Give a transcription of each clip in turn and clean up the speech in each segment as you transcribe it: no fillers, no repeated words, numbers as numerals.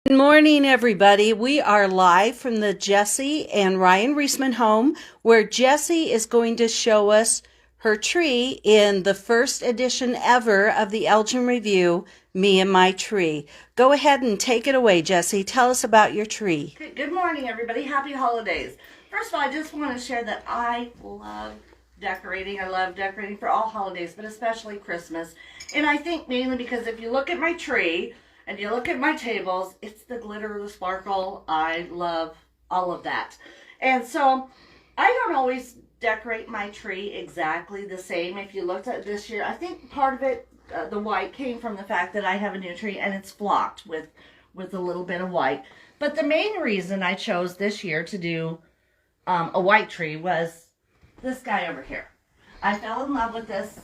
Good morning, everybody. We are live from the Jessie and Ryan Reisman home, where Jessie is going to show us her tree in the first edition ever of the Elgin Review, Me and My Tree. Go ahead and take it away, Jessie. Tell us about your tree. Good morning, everybody. Happy holidays. First of all, I just want to share that I love decorating. I love decorating for all holidays, but especially Christmas. And I think mainly because if you look at my tree, and you look at my tables, it's the glitter, the sparkle. I love all of that. And so I don't always decorate my tree exactly the same. If you looked at this year, I think part of it, the white, came from the fact that I have a new tree and it's flocked with a little bit of white. But the main reason I chose this year to do a white tree was this guy over here. I fell in love with this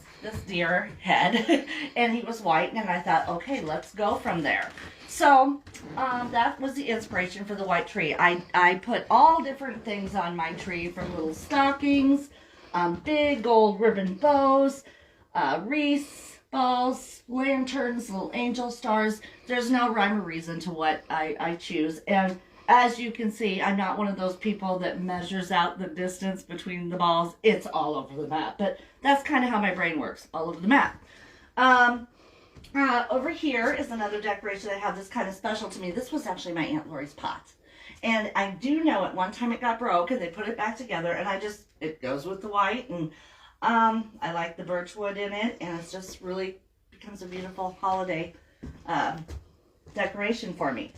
deer head and he was white, and I thought, okay, let's go from there. So that was the inspiration for the white tree. I put all different things on my tree, from little stockings, big gold ribbon bows, wreaths, balls, lanterns, little angel stars. There's no rhyme or reason to what I choose. And as you can see, I'm not one of those people that measures out the distance between the balls. It's all over the map. But that's kind of how my brain works, all over the map. Over here is another decoration I have that's kind of special to me. This was actually my Aunt Lori's pot. And I do know at one time it got broke and they put it back together. And it goes with the white. And I like the birch wood in it. And it's just really becomes a beautiful holiday decoration for me.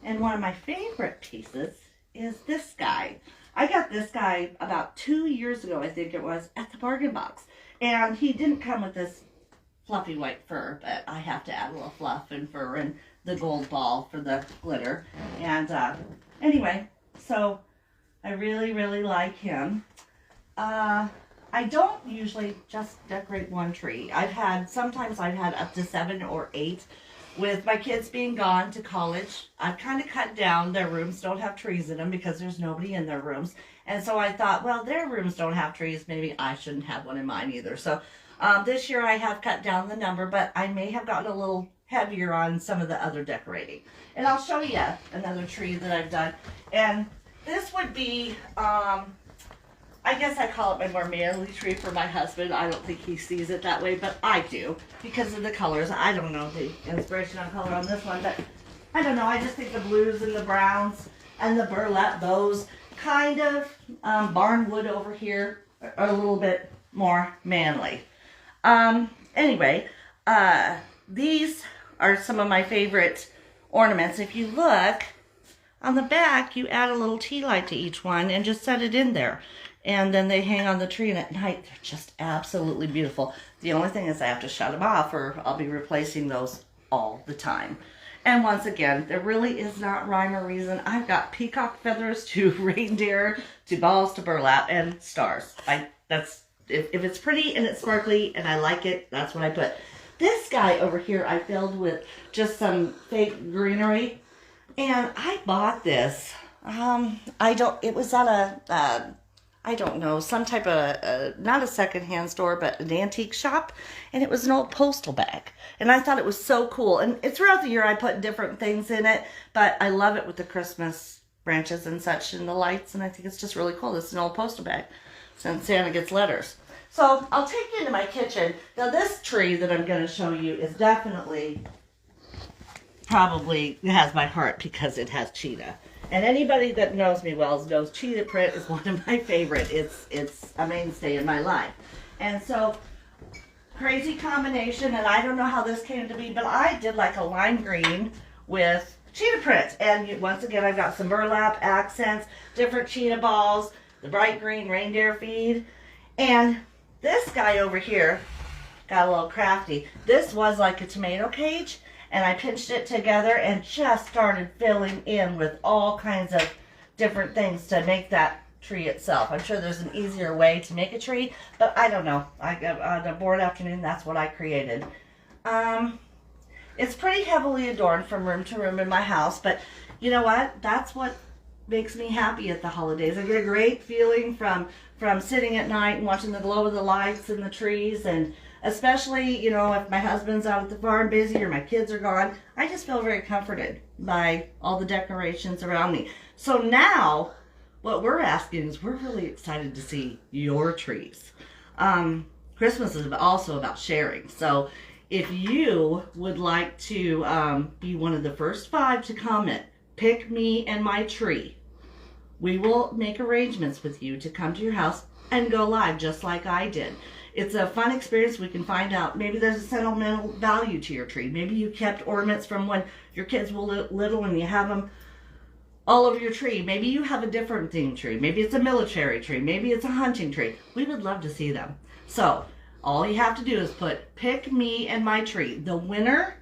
And one of my favorite pieces is this guy. I got this guy about 2 years ago, I think it was, at the bargain box. And he didn't come with this fluffy white fur, but I have to add a little fluff and fur and the gold ball for the glitter. And anyway, so I really, really like him. I don't usually just decorate one tree. Sometimes I've had up to 7 or 8. With my kids being gone to college, I've kind of cut down. Their rooms don't have trees in them because there's nobody in their rooms. And so I thought, well, their rooms don't have trees. Maybe I shouldn't have one in mine either. So this year I have cut down the number, but I may have gotten a little heavier on some of the other decorating. And I'll show you another tree that I've done. And this would be, I guess I call it my more manly tree for my husband. I don't think he sees it that way, but I do because of the colors. I don't know the inspiration on color on this one, but I don't know. I just think the blues and the browns and the burlap bows, kind of barn wood over here, are a little bit more manly. Anyway, these are some of my favorite ornaments. If you look on the back, you add a little tea light to each one and just set it in there. And then they hang on the tree, and at night, they're just absolutely beautiful. The only thing is I have to shut them off, or I'll be replacing those all the time. And once again, there really is not rhyme or reason. I've got peacock feathers to reindeer, to balls, to burlap, and stars. If it's pretty and it's sparkly and I like it, that's what I put. This guy over here I filled with just some fake greenery. And I bought this. It was at I don't know, some type of, not a secondhand store, but an antique shop. And it was an old postal bag. And I thought it was so cool. And throughout the year I put different things in it. But I love it with the Christmas branches and such and the lights. And I think it's just really cool. This is an old postal bag since Santa gets letters. So I'll take you into my kitchen. Now this tree that I'm going to show you is definitely, probably has my heart because it has cheetah. And anybody that knows me well knows cheetah print is one of my favorite. It's a mainstay in my life. And so, crazy combination, and I don't know how this came to be, but I did like a lime green with cheetah print. And once again, I've got some burlap accents, different cheetah balls, the bright green reindeer feed. And this guy over here got a little crafty. This was like a tomato cage. And I pinched it together and just started filling in with all kinds of different things to make that tree itself. I'm sure there's an easier way to make a tree, but I don't know. On a bored afternoon, that's what I created. It's pretty heavily adorned from room to room in my house, but you know what? That's what makes me happy at the holidays. I get a great feeling from sitting at night and watching the glow of the lights and the trees, and especially, you know, if my husband's out at the farm busy or my kids are gone. I just feel very comforted by all the decorations around me. So now, what we're asking is we're really excited to see your trees. Christmas is also about sharing. So if you would like to be one of the first 5 to comment, pick me and my tree, we will make arrangements with you to come to your house and go live just like I did. It's a fun experience. We can find out maybe there's a sentimental value to your tree. Maybe you kept ornaments from when your kids were little and you have them all over your tree. Maybe you have a different themed tree. Maybe it's a military tree. Maybe it's a hunting tree. We would love to see them. So all you have to do is put pick me and my tree. The winner.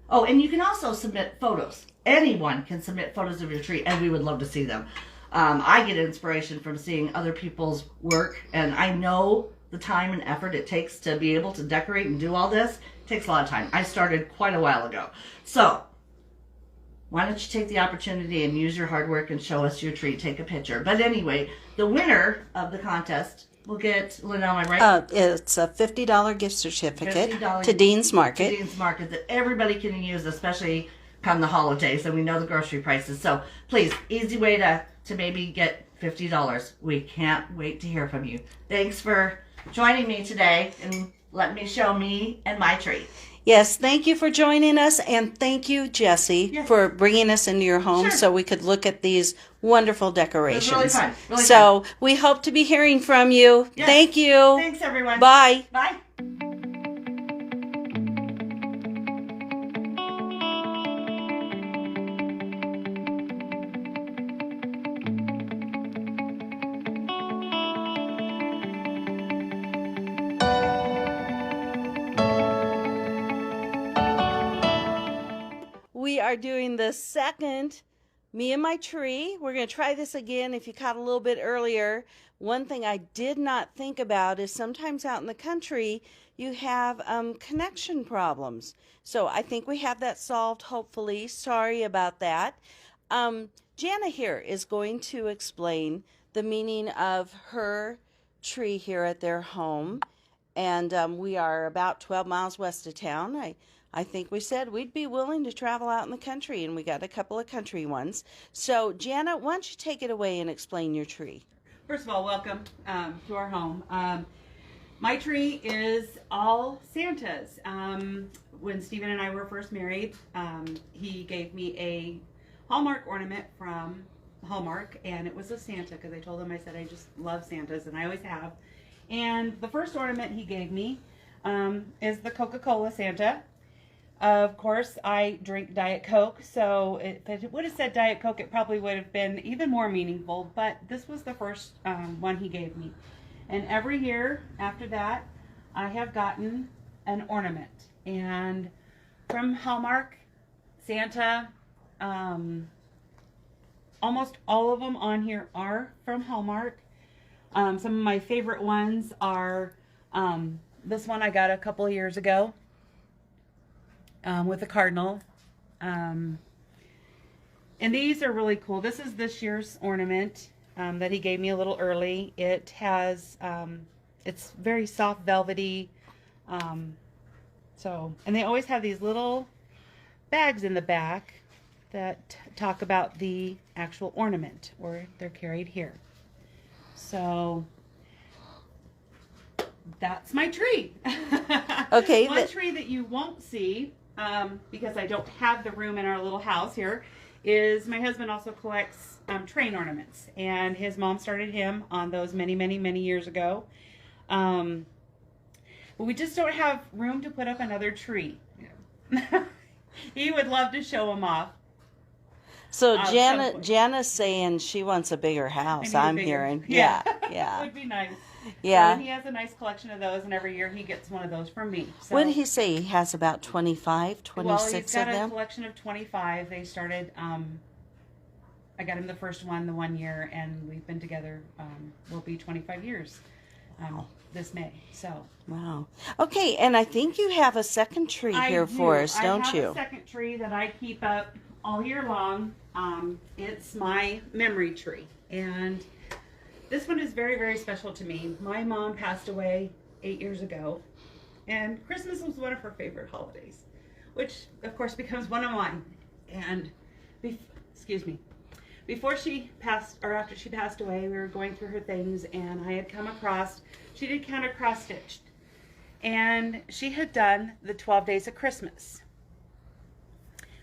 Oh, and you can also submit photos. Anyone can submit photos of your tree, and we would love to see them. I get inspiration from seeing other people's work, and I know the time and effort it takes to be able to decorate and do all this. It takes a lot of time. I started quite a while ago. So why don't you take the opportunity and use your hard work and show us your tree, take a picture. But anyway, the winner of the contest will get, Lynell, am I right? It's a $50 gift certificate $50 to Dean's Market. To Dean's Market that everybody can use, especially come the holidays, and we know the grocery prices. So please, easy way to maybe get $50. We can't wait to hear from you. Thanks for joining me today and let me show me and my tree. Yes, thank you for joining us, and thank you, Jessie, for bringing us into your home so we could look at these wonderful decorations. It was really fun. Really fun. We hope to be hearing from you. Yes. Thank you. Thanks, everyone. Bye. Bye. We are doing the second Me and My Tree. We're going to try this again. If you caught a little bit earlier, one thing I did not think about is sometimes out in the country you have connection problems. So I think we have that solved, hopefully. Sorry about that. Jana here is going to explain the meaning of her tree here at their home. And we are about 12 miles west of town. I think we said we'd be willing to travel out in the country, and we got a couple of country ones. So, Jana, why don't you take it away and explain your tree? First of all, welcome to our home. My tree is all Santas. When Stephen and I were first married, he gave me a Hallmark ornament from Hallmark, and it was a Santa, because I told him, I said, I just love Santas, and I always have. And the first ornament he gave me is the Coca-Cola Santa. Of course, I drink Diet Coke, so if it would have said Diet Coke, it probably would have been even more meaningful, but this was the first one he gave me. And every year after that, I have gotten an ornament. And from Hallmark, Santa, almost all of them on here are from Hallmark. Some of my favorite ones are this one I got a couple of years ago. With a cardinal. And these are really cool. This is this year's ornament that he gave me a little early. It has, it's very soft velvety. And they always have these little bags in the back that talk about the actual ornament, or they're carried here. So that's my tree. Okay. One tree that you won't see, because I don't have the room in our little house here, is my husband also collects train ornaments, and his mom started him on those many, many, many years ago. But we just don't have room to put up another tree. Yeah. He would love to show them off. So Jana's saying she wants a bigger house. I'm hearing. Yeah. It would be nice. Yeah. So he has a nice collection of those, and every year he gets one of those from me. So, what did he say? He has about 25, 26 of them? Well, he's got a collection of 25. They started, I got him the first one the one year, and we've been together, will be 25 years this May. So. Wow. Okay, and I think you have a second tree here for us, don't you? I have a second tree that I keep up all year long. It's my memory tree, and this one is very, very special to me. My mom passed away 8 years ago, And Christmas was one of her favorite holidays, which of course becomes one of mine. And excuse me, before she passed, or after she passed away, we were going through her things, and I had come across, she did count her cross stitched, and she had done the 12 days of Christmas.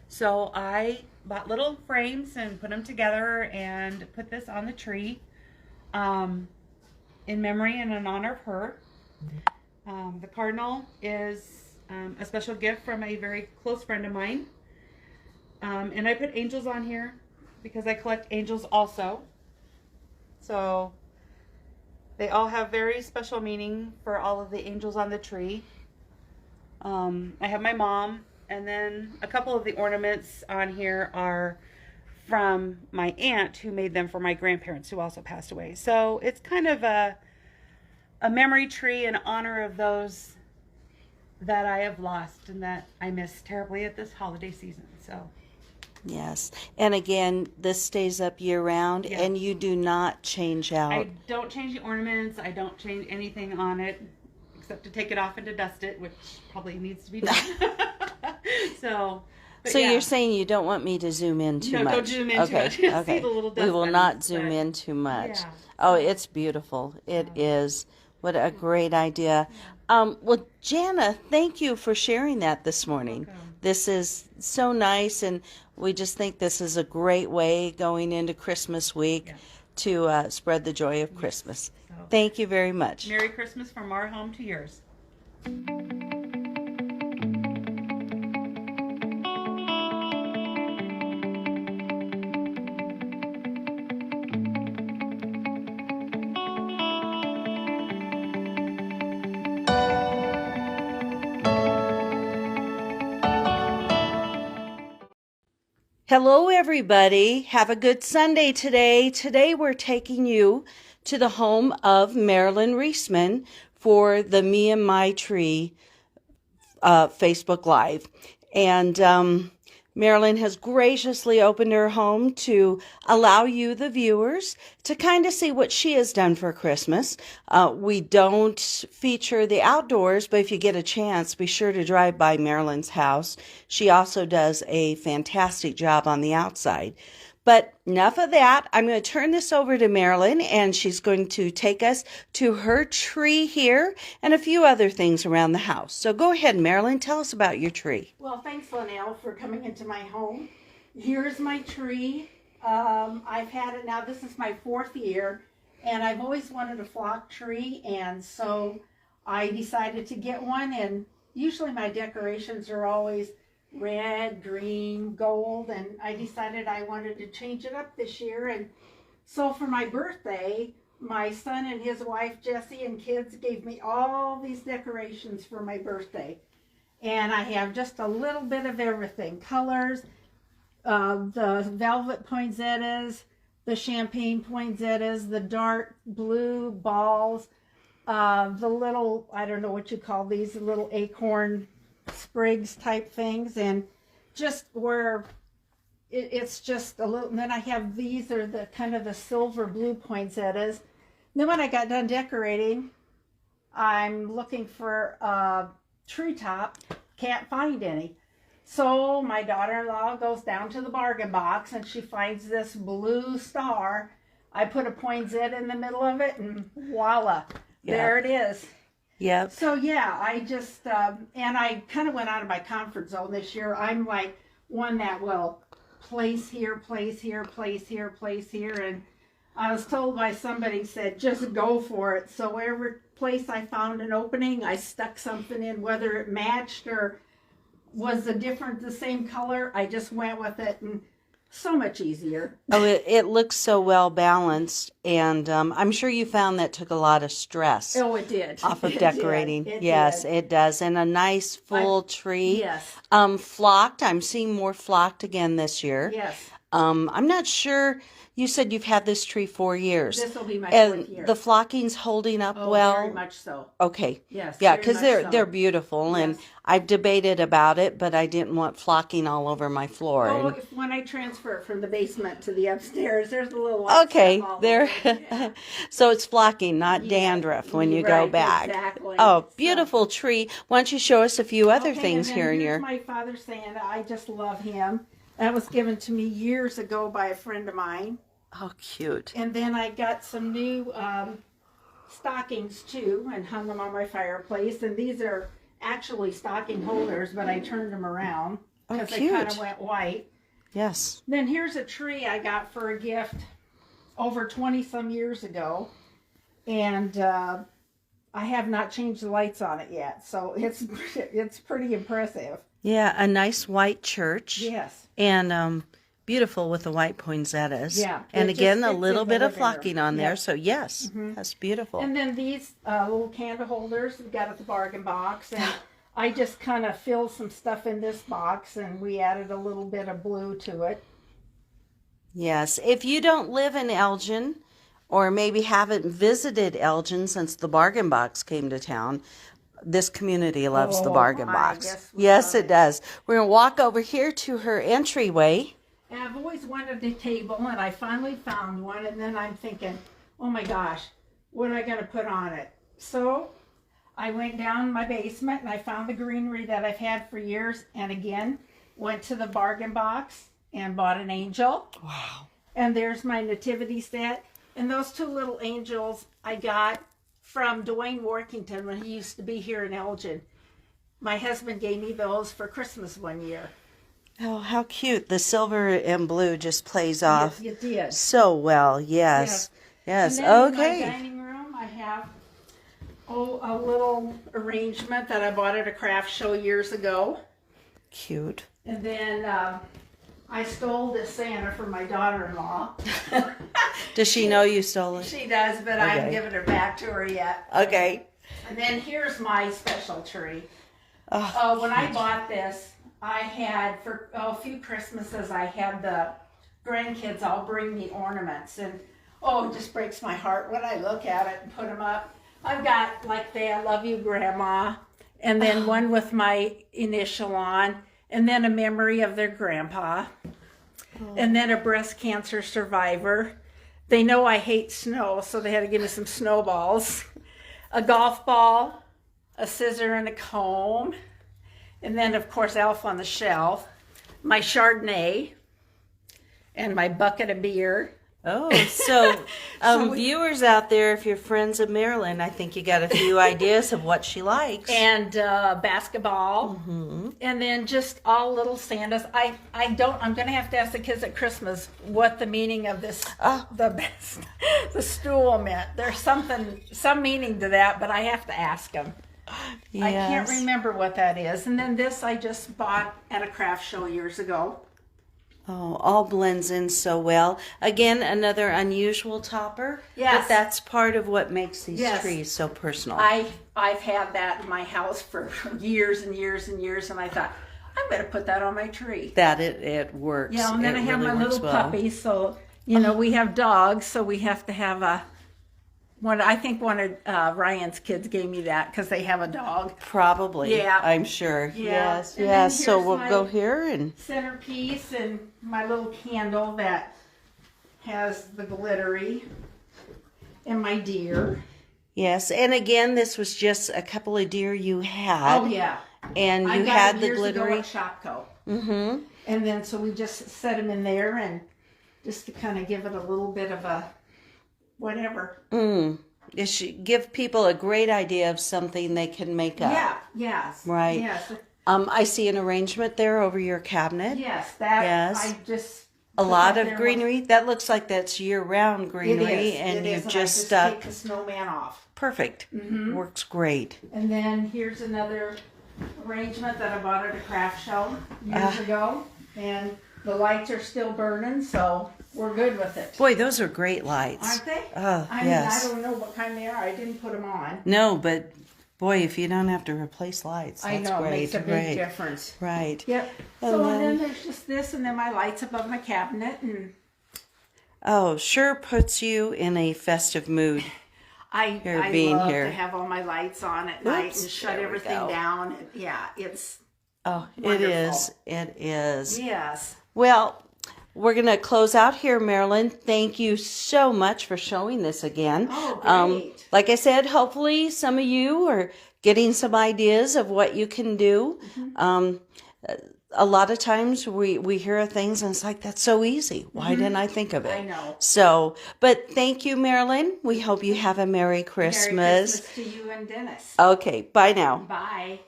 So I bought little frames and put them together and put this on the tree in memory and in honor of her. The cardinal is a special gift from a very close friend of mine. And I put angels on here because I collect angels also. So they all have very special meaning for all of the angels on the tree. I have my mom, and then a couple of the ornaments on here are from my aunt who made them for my grandparents who also passed away. So it's kind of a memory tree in honor of those that I have lost and that I miss terribly at this holiday season. So Yes. And again, this stays up year round, Yeah. and you do not change out. I don't change the ornaments. I don't change anything on it except to take it off and to dust it, which probably needs to be done. So yeah. You're saying you don't want me to zoom in too No, much? don't zoom in too Okay, much. See okay. the little dust We will bunnies, not zoom but- in too much. Yeah. Oh, it's beautiful. It is. What a great idea. Well, Jana, thank you for sharing that this morning. Welcome. This is so nice, and we just think this is a great way going into Christmas week Yeah. to spread the joy of Christmas. So, Thank you very much. Merry Christmas from our home to yours. Hello, everybody. Have a good Sunday today. Today we're taking you to the home of Marilyn Reisman for the Me and My Tree Facebook Live. And Marilyn has graciously opened her home to allow you, the viewers, to kind of see what she has done for Christmas. We don't feature the outdoors, but if you get a chance, be sure to drive by Marilyn's house. She also does a fantastic job on the outside. But enough of that. I'm going to turn this over to Marilyn, and she's going to take us to her tree here and a few other things around the house. So go ahead, Marilyn. Tell us about your tree. Well, thanks, Linnell, for coming into my home. Here's my tree. I've had it now. This is my 4th year, and I've always wanted a flock tree, and so I decided to get one. And usually my decorations are always red, green, gold, and I decided I wanted to change it up this year. And so for my birthday, my son and his wife Jessie and kids gave me all these decorations for my birthday, and I have just a little bit of everything: colors, the velvet poinsettias, the champagne poinsettias, the dark blue balls, the little, I don't know what you call these, little acorn sprigs type things, and just where it's just a little. And then I have these are the kind of the silver blue poinsettias. Then when I got done decorating, I'm looking for a treetop, can't find any. So my daughter-in-law goes down to the bargain box and she finds this blue star. I put a poinsettia in the middle of it, and voila, there it is. Yep. So yeah, I just, and I kind of went out of my comfort zone this year. I'm like one that will place here, place here, place here, place here. And I was told by somebody, said, just go for it. So every place I found an opening, I stuck something in, whether it matched or was the same color. I just went with it, and so much easier. Oh, it looks so well balanced, and I'm sure you found that took a lot of stress Oh, it did. off of It decorating. did. It Yes, did. it does, and a nice full tree. Yes. Flocked. I'm seeing more flocked again this year. Yes. I'm not sure. You said you've had this tree 4 years. This will be my And fourth year. the flocking's holding up Oh, well? very much so. Okay. Yes. Yeah, very because much they're so. they're beautiful, and Yes. I've debated about it, but I didn't want flocking all over my floor. Oh, And- when I transfer it from the basement to the upstairs, there's a little white okay, stuff all there. over it. Yeah. So it's flocking, not Yeah, dandruff when you go right, back. Exactly. Oh, So- beautiful tree. Why don't you show us a few other Okay, things and then here in here's your... my Father Santa. I just love him. That was given to me years ago by a friend of mine. Oh, cute. And then I got some new stockings too and hung them on my fireplace. And these are actually stocking holders, but I turned them around Oh, because they kind of cute. went white. Yes. Then here's a tree I got for a gift over 20 some years ago. And I have not changed the lights on it yet. So it's pretty impressive. Yeah, a nice white church. Yes. And beautiful with the white poinsettias. Yeah, And it again, just a fits little in the bit of living room. flocking on there. Yeah. So yes, that's beautiful. And then these little candle holders we got at the bargain box. And I just kind of filled some stuff in this box and we added a little bit of blue to it. Yes. If you don't live in Elgin, or maybe haven't visited Elgin since the bargain box came to town, this community loves the Oh, bargain my, box. yes, we Yes, love it it. does. We're going to walk over here to her entryway. And I've always wanted a table and I finally found one. And then I'm thinking, oh my gosh, what am I going to put on it? So I went down my basement and I found the greenery that I've had for years. And again, went to the bargain box and bought an angel. Wow. And there's my nativity set. And those two little angels I got from Dwayne Workington when he used to be here in Elgin. My husband gave me those for Christmas one year. Oh, how cute. The silver and blue just plays off Yes, you did. so well. Yes. Yes. And then in my Okay. dining room, I have a little arrangement that I bought at a craft show years ago. Cute. And then I stole this Santa from my daughter-in-law. Does she know you stole it? She does, but I haven't Okay. given her back to her yet. Okay. And then here's my special tree. Oh, When I bought this, I had, for a few Christmases, I had the grandkids all bring me ornaments. And, it just breaks my heart when I look at it and put them up. I've got, like, the I love you, Grandma. And then one with my initial on. And then a memory of their grandpa. And then a breast cancer survivor. They know I hate snow, so they had to give me some snowballs. A golf ball, a scissor and a comb. And then, of course, Elf on the Shelf. My Chardonnay. And my bucket of beer. Oh, so viewers out there, if you're friends of Marilyn, I think you got a few ideas of what she likes. And basketball. And then just all little Santas. I'm going to have to ask the kids at Christmas what the meaning of this, the stool meant. There's some meaning to that, but I have to ask them. Yes. I can't remember what that is. And then this I just bought at a craft show years ago. Oh, all blends in so well. Again, another unusual topper. Yes. But that's part of what makes these Yes. trees so personal. I've had that in my house for years and years and years, and I thought, I'm going to put that on my tree. That it works. Yeah, and then It I have really my works little well. puppy, so, we have dogs, so we have to have I think one of Ryan's kids gave me that because they have a dog. Probably. Yeah. I'm sure. Yeah. Yes. And Yes. then So here's we'll my- go here and Centerpiece and my little candle that has the glittery and my deer. yes. And again, this was just a couple of deer you had. Oh, yeah. And I you got had them the years ago glittery. at Shopco. Mm-hmm. And then so we just set them in there and just to kind of give it a little bit of a whatever. It should give people a great idea of something they can make up. Yeah, yes. Right. Yes. I see an arrangement there over your cabinet. Yes, that Yes. I just A put lot that of there greenery. That looks like that's year-round greenery, It is. and it you is, and just I stuck. take the snowman off. Perfect. Works great. And then here's another arrangement that I bought at a craft show years ago, and the lights are still burning, so we're good with it. Boy, those are great lights. Aren't they? Oh, I mean, yes. I don't know what kind they are. I didn't put them on. No, but Boy, if you don't have to replace lights, that's I know, great. it makes a big Right. difference. Right. Yep. And So then- then there's just this, and then my lights above my cabinet, and Oh, sure puts you in a festive mood. I being love here. to have all my lights on at night Oops, and shut there we everything go. down. And yeah, it's Oh, it Wonderful. is. It is. yes. Well, we're going to close out here, Marilyn. Thank you so much for showing this again. Oh, great. Like I said, hopefully some of you are getting some ideas of what you can do. A lot of times we hear of things and it's like, that's so easy. Why didn't I think of it? I know. So, but thank you, Marilyn. We hope you have a Merry Christmas. Merry Christmas to you and Dennis. Okay, bye now. Bye.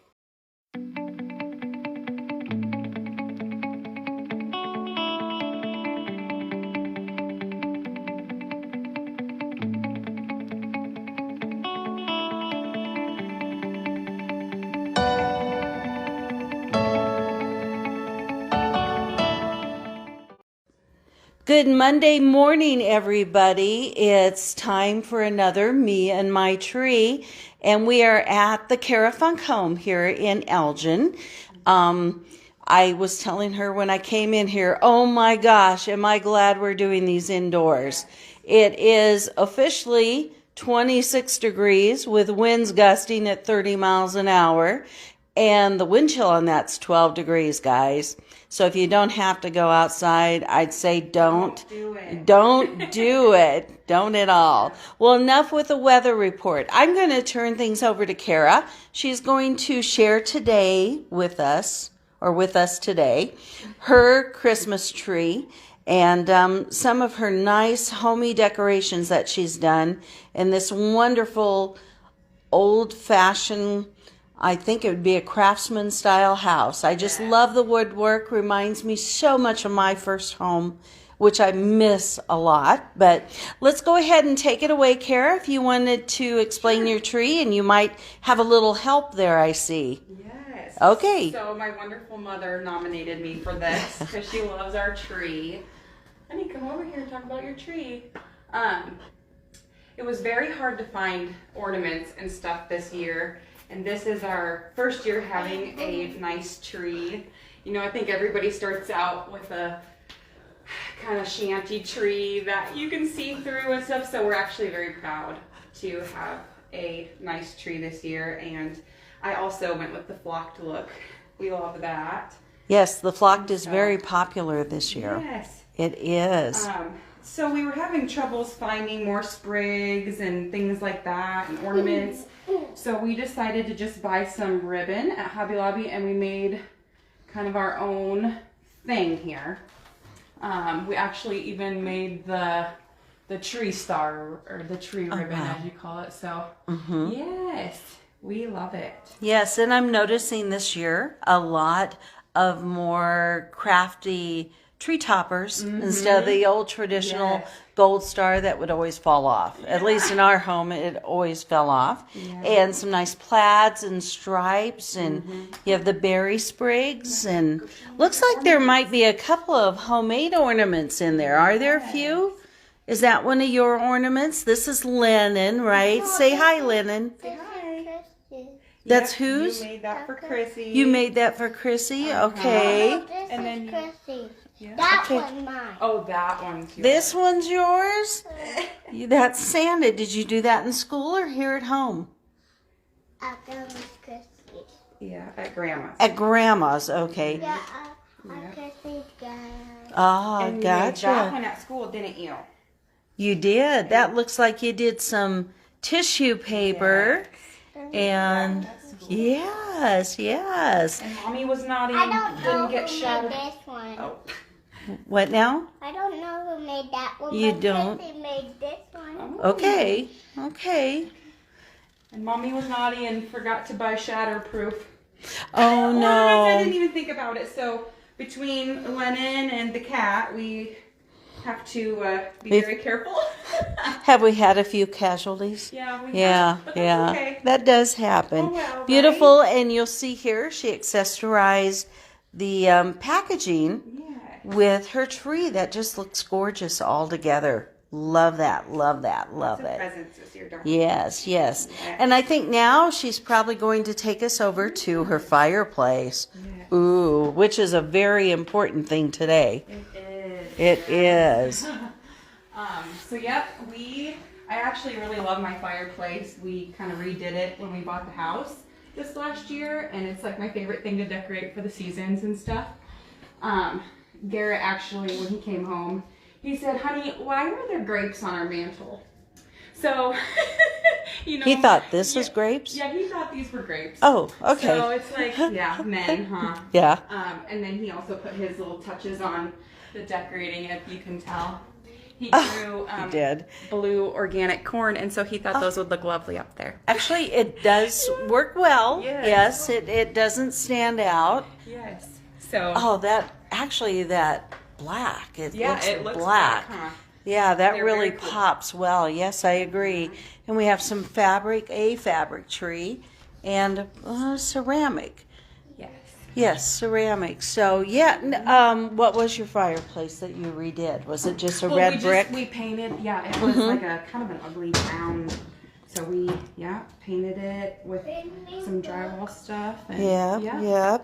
Good Monday morning, everybody. It's time for another Me and My Tree, and we are at the Cara Funk home here in Elgin. I was telling her when I came in here, oh my gosh, am I glad we're doing these indoors. It is officially 26 degrees with winds gusting at 30 miles an hour, and the wind chill on that's 12 degrees, guys. So if you don't have to go outside, I'd say don't do it. Don't do it. Don't at all. Well, enough with the weather report. I'm going to turn things over to Cara. She's going to share today with us today, her Christmas tree and some of her nice homey decorations that she's done in this wonderful old-fashioned, I think it would be a craftsman style house. I just love the woodwork. Reminds me so much of my first home, which I miss a lot. But let's go ahead and take it away, Cara, if you wanted to explain your tree, and you might have a little help there, I see. Yes. Okay. So my wonderful mother nominated me for this because she loves our tree. Honey, come over here and talk about your tree. It was very hard to find ornaments and stuff this year. And this is our first year having a nice tree. You know, I think everybody starts out with a kind of shanty tree that you can see through and stuff. So we're actually very proud to have a nice tree this year. And I also went with the flocked look. We love that. Yes, the flocked is very popular this year. Yes. It is. So we were having troubles finding more sprigs and things like that and ornaments. So we decided to just buy some ribbon at Hobby Lobby, and we made kind of our own thing here. We actually even made the tree star, or the tree ribbon, as you call it. So yes, we love it. Yes, and I'm noticing this year a lot of more crafty tree toppers instead of the old traditional gold star that would always fall off. At least in our home, it always fell off. And some nice plaids and stripes, and you have the berry sprigs, and looks like there might be a couple of homemade ornaments in there. Are there a few? Is that one of your ornaments? This is Lennon, right? Say hi, Lennon. That's whose? You made that for Chrissy. You made that for Chrissy? Okay. And then then Chrissy. Yeah. That Okay. one's mine. Oh, that one's yours. This one's yours? That's Santa. Did you do that in school or here at home? That was Chrissy's. Yeah, at Grandma's. At Grandma's, okay. Yeah, Chrissy's guy. Ah, And you made that gotcha. one at school, didn't you? You did. That looks like you did some tissue paper. And yes. And Mommy was naughty I and don't didn't know get who shattered. made this one. Oh. What now? I don't know who made that one. You but don't? Chrissy made this one. Okay. And Mommy was naughty and forgot to buy shatterproof. Oh I no. didn't even think about it. So between Lennon and the cat, we have to be very careful. Have we had a few casualties? Yeah, we Yeah, have. But yeah. that's okay. That does happen. Oh, well, Beautiful, and you'll see here she accessorized the packaging Yeah. with her tree that just looks gorgeous all together. Love that, love that, love Lots of it. presents this year, darling. Yes, yes. And I think now she's probably going to take us over to her fireplace. Yes. Ooh, which is a very important thing today. It It is. So yep, I actually really love my fireplace. We kind of redid it when we bought the house this last year, and it's like my favorite thing to decorate for the seasons and stuff. Garrett actually, when he came home, he said, "Honey, why are there grapes on our mantle?" So, you know. He thought this was grapes? Yeah, he thought these were grapes. Oh, okay. So it's like, yeah, men, huh? Yeah. And then he also put his little touches on the decorating, if you can tell. He grew He did. blue organic corn, and so he thought those would look lovely up there. Actually, it does work well. Yes. Yes, it doesn't stand out. Yes. So. Oh, that black. It looks black. Huh? Yeah, that They're really very cool. pops well. Yes, I agree. And we have some a fabric tree, and ceramic. Yes. Yes, ceramic. So yeah, what was your fireplace that you redid? Was it just a red brick? We painted. Yeah, it was like a kind of an ugly brown. So we painted it with some drywall stuff. And, Yeah.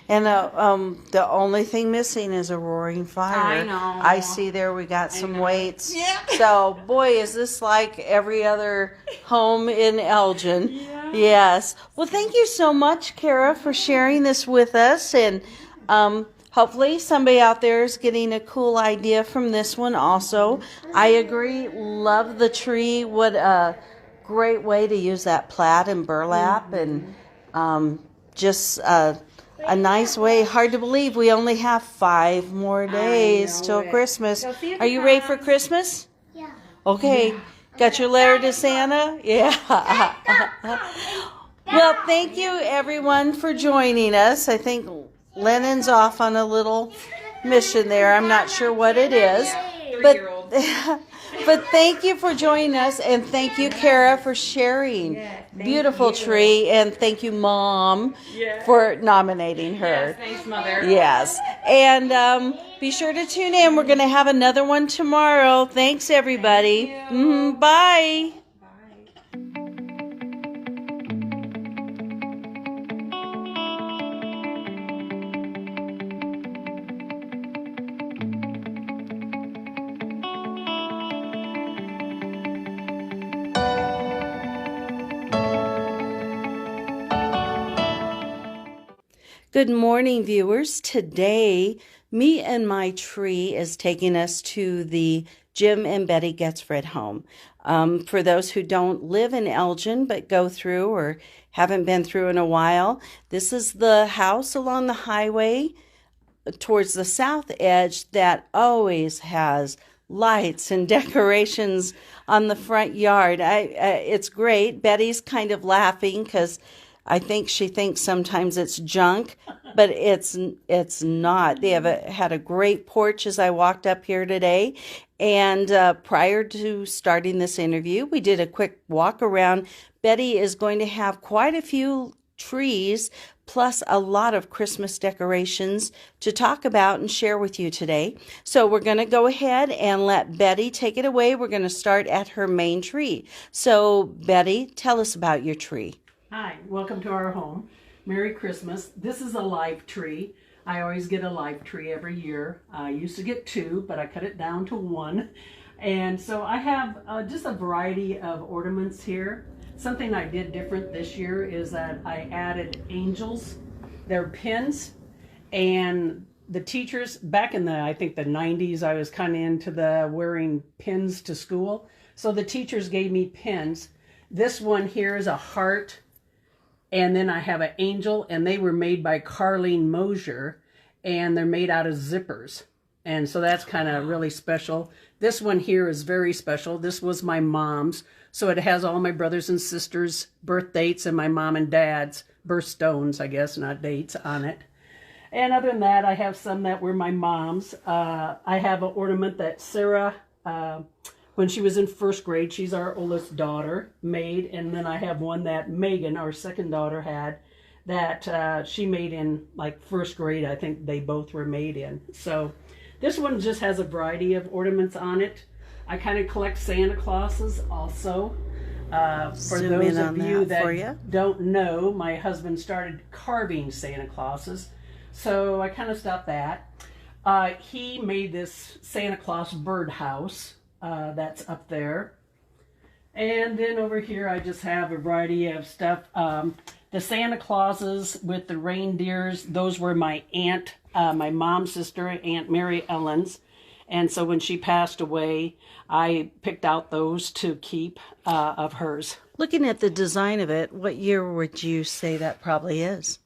And the only thing missing is a roaring fire. I know. I see there we got some know. weights. Yeah. So boy, is this like every other home in Elgin. Yeah. Yes. Well, thank you so much, Kara, for sharing this with us, and hopefully somebody out there is getting a cool idea from this one also. I agree. Love the tree. What a great way to use that plaid and burlap, and just a nice way. Hard to believe we only have 5 more days know till it. Christmas. So see if Are it you ready for comes. Christmas? Yeah. Okay. Got your letter to Santa? Yeah. Well, thank you everyone for joining us. I think Lennon's off on a little mission there. I'm not sure what it is. But 3-year-old. But thank you for joining us, and thank you, Kara, for sharing. thank Beautiful you. tree, and thank you, Mom, Yeah. for nominating her. Yes, thanks, Mother. Yes. And be sure to tune in. We're going to have another one tomorrow. Thanks, everybody. Thank you. Bye. Bye. Good morning, viewers. Today, Me and My Tree is taking us to the Jim and Betty Getzfred home. For those who don't live in Elgin but go through or haven't been through in a while, this is the house along the highway towards the south edge that always has lights and decorations on the front yard. It's great. Betty's kind of laughing because I think she thinks sometimes it's junk, but it's not. They had a great porch as I walked up here today. And prior to starting this interview, we did a quick walk around. Betty is going to have quite a few trees, plus a lot of Christmas decorations to talk about and share with you today. So we're going to go ahead and let Betty take it away. We're going to start at her main tree. So Betty, tell us about your tree. Hi, welcome to our home. Merry Christmas. This is a live tree. I always get a live tree every year. I used to get 2, but I cut it down to 1. And so I have just a variety of ornaments here. Something I did different this year is that I added angels. They're pins. And the teachers, back in I think the 90s, I was kind of into the wearing pins to school. So the teachers gave me pins. This one here is a heart. And then I have an angel, and they were made by Carlene Mosier, and they're made out of zippers. And so that's kind of really special. This one here is very special. This was my mom's. So it has all my brothers and sisters' birth dates and my mom and dad's birthstones, I guess, not dates, on it. And other than that, I have some that were my mom's. I have an ornament that Sarah, when she was in 1st grade, she's our oldest daughter, made. And then I have one that Megan, our second daughter, had that she made in like 1st grade. I think they both were made in. So this one just has a variety of ornaments on it. I kind of collect Santa Clauses also. For Zoom those in of on you that for that you. don't know, my husband started carving Santa Clauses, so I kind of stopped that. He made this Santa Claus birdhouse that's up there. And then over here I just have a variety of stuff. The Santa Clauses with the reindeers, those were my aunt, my mom's sister, Aunt Mary Ellen's. And so when she passed away, I picked out those to keep of hers. Looking at the design of it, what year would you say that probably is?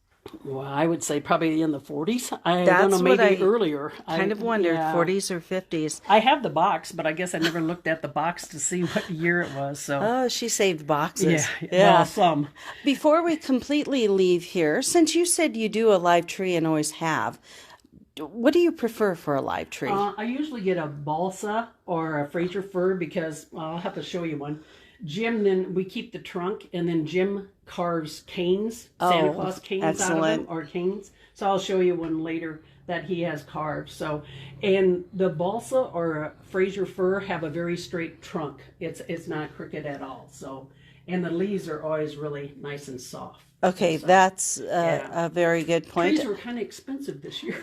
Well, I would say probably in the 40s. I That's don't know, what maybe I earlier. Kind of wondered, yeah. 40s or 50s. I have the box, but I guess I never looked at the box to see what year it was. So Oh, she saved boxes. well, some. Before we completely leave here, since you said you do a live tree and always have, what do you prefer for a live tree? I usually get a balsa or a Fraser fir because I'll have to show you one. Jim, then we keep the trunk, and then Jim carves canes, Santa Claus canes out of excellent. them, or canes. So I'll show you one later that he has carved. So, and the balsa or a Fraser fir have a very straight trunk. It's not crooked at all. So, and the leaves are always really nice and soft. Okay, So, that's yeah. a very good point. Trees were kind of expensive this year.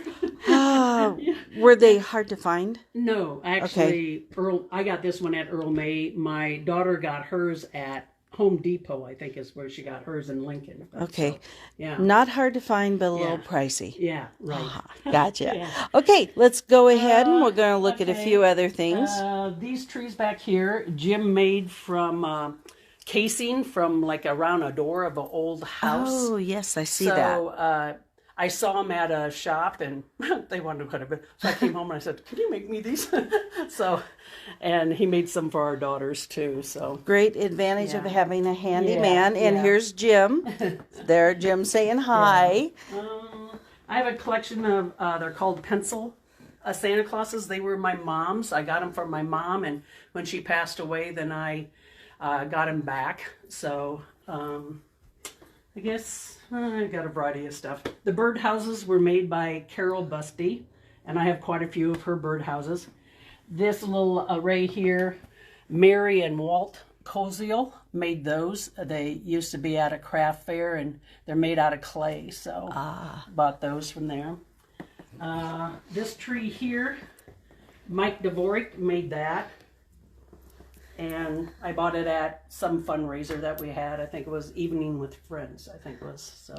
Were they hard to find? No, actually, I got this one at Earl May. My daughter got hers at Home Depot, I think is where she got hers in Lincoln. Okay. So, yeah. Not hard to find, but a little Yeah. pricey. Yeah, right. Gotcha. Yeah. Okay, let's go ahead and we're going to look at a okay. few other things. These trees back here, Jim made from casing from like around a door of an old house. Oh, yes, I see that. So I saw them at a shop and they wanted quite a bit. So I came home and I said, "Can you make me these?" So, and he made some for our daughters too. So Great advantage of Yeah. having a handy Yeah, man. And yeah. here's Jim. There, Jim saying hi. I have a collection of they're called pencil Santa Clauses. They were my mom's. I got them from my mom, and when she passed away, then I got them back. So I guess I got a variety of stuff. The birdhouses were made by Carol Busty, and I have quite a few of her birdhouses. This little array here, Mary and Walt Koziel made those. They used to be at a craft fair, and they're made out of clay, so bought those from there. This tree here, Mike Dvorak made that. And I bought it at some fundraiser that we had. I think it was Evening with Friends, I think it was.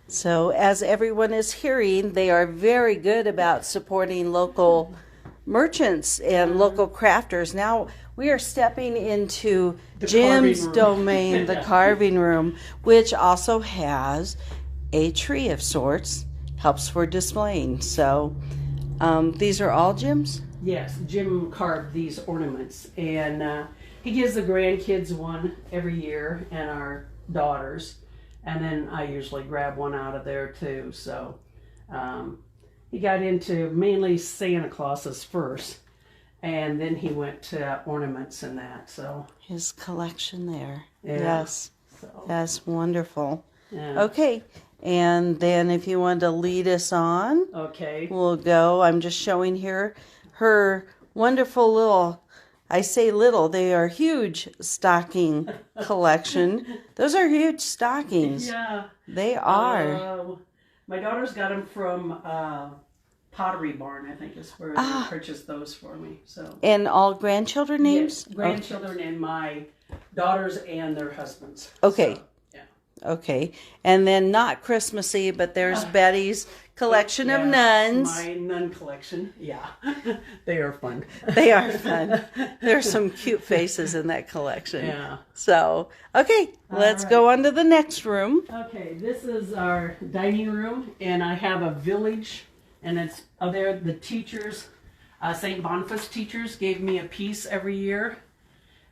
So, as everyone is hearing, they are very good about supporting local merchants and local crafters. Now, we are stepping into The Jim's carving room. domain, the carving room, which also has a tree of sorts, helps for displaying. So, these are all Jim's? Yes, Jim carved these ornaments, and he gives the grandkids one every year and our daughters, and then I usually grab one out of there too. So he got into mainly Santa Clauses first, and then he went to ornaments and that. So His collection there. Yeah. Yes, so that's wonderful. yeah. Okay, and then if you want to lead us on, Okay. we'll go. I'm just showing here her wonderful little, I say little, they are huge stocking collection. Those are huge stockings. Yeah. They are. My daughter's got them from Pottery Barn, I think is where they purchased those for me. So And all grandchildren names? yes, grandchildren and my daughters and their husbands. Okay. So, yeah. Okay. And then not Christmassy, but there's Betty's collection of Yeah, nuns. My nun collection. Yeah. They are fun. They are fun. There's some cute faces in that collection. Yeah. So, okay, let's right. go on to the next room. Okay, this is our dining room, and I have a village, and it's there. The teachers, St. Boniface teachers, gave me a piece every year,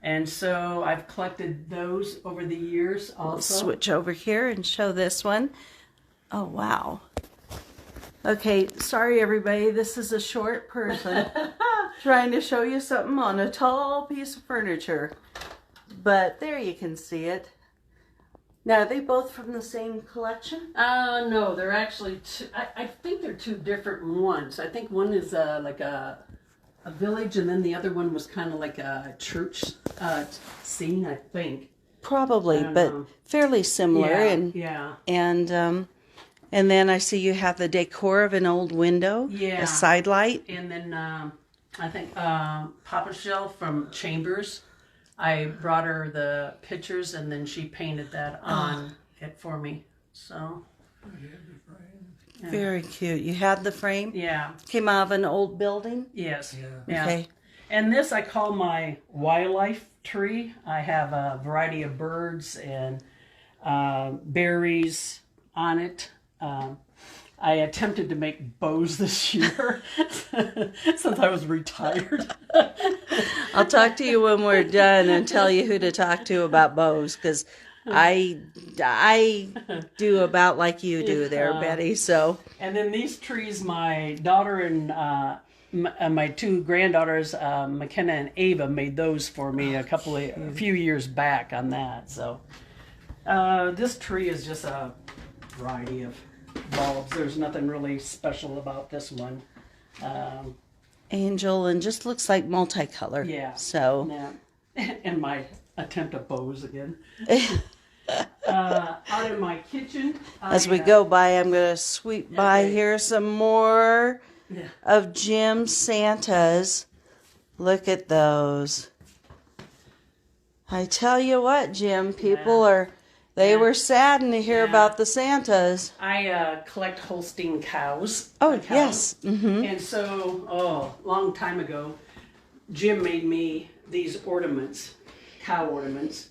and so I've collected those over the years. Also, Switch over here and show this one. Oh, wow. Okay, sorry everybody, this is a short person trying to show you something on a tall piece of furniture. But there you can see it. Now, are they both from the same collection? no, they're actually two, I think they're two different ones. I think one is like a a village, and then the other one was kind of like a church scene, I think. Probably, I don't but know. fairly similar. Yeah. And then I see you have the decor of an old window, Yeah. a side light. And then I think Papa Shell from Chambers, I brought her the pictures, and then she painted that on it for me. So. Yeah. Very cute. You had the frame? Yeah. Came out of an old building? Yes. Yeah. Okay. And this I call my wildlife tree. I have a variety of birds and berries on it. I attempted to make bows this year since I was retired. I'll talk to you when we're done and tell you who to talk to about bows, because I do about like you do there, Betty. So. And then these trees, my daughter and my two granddaughters, McKenna and Ava, made those for me a few years back on that. So this tree is just a variety of bulbs. There's nothing really special about this one. Angel, and just looks like multicolor. Yeah. So. Yeah. And my attempt at bows again. Out in my kitchen. As we go by, I'm going to sweep by here some more of Jim's Santas. Look at those. I tell you what, Jim, people were saddened to hear about the Santas. I collect Holstein cows. Oh, yes. Mm-hmm. And so, long time ago, Jim made me these ornaments, cow ornaments.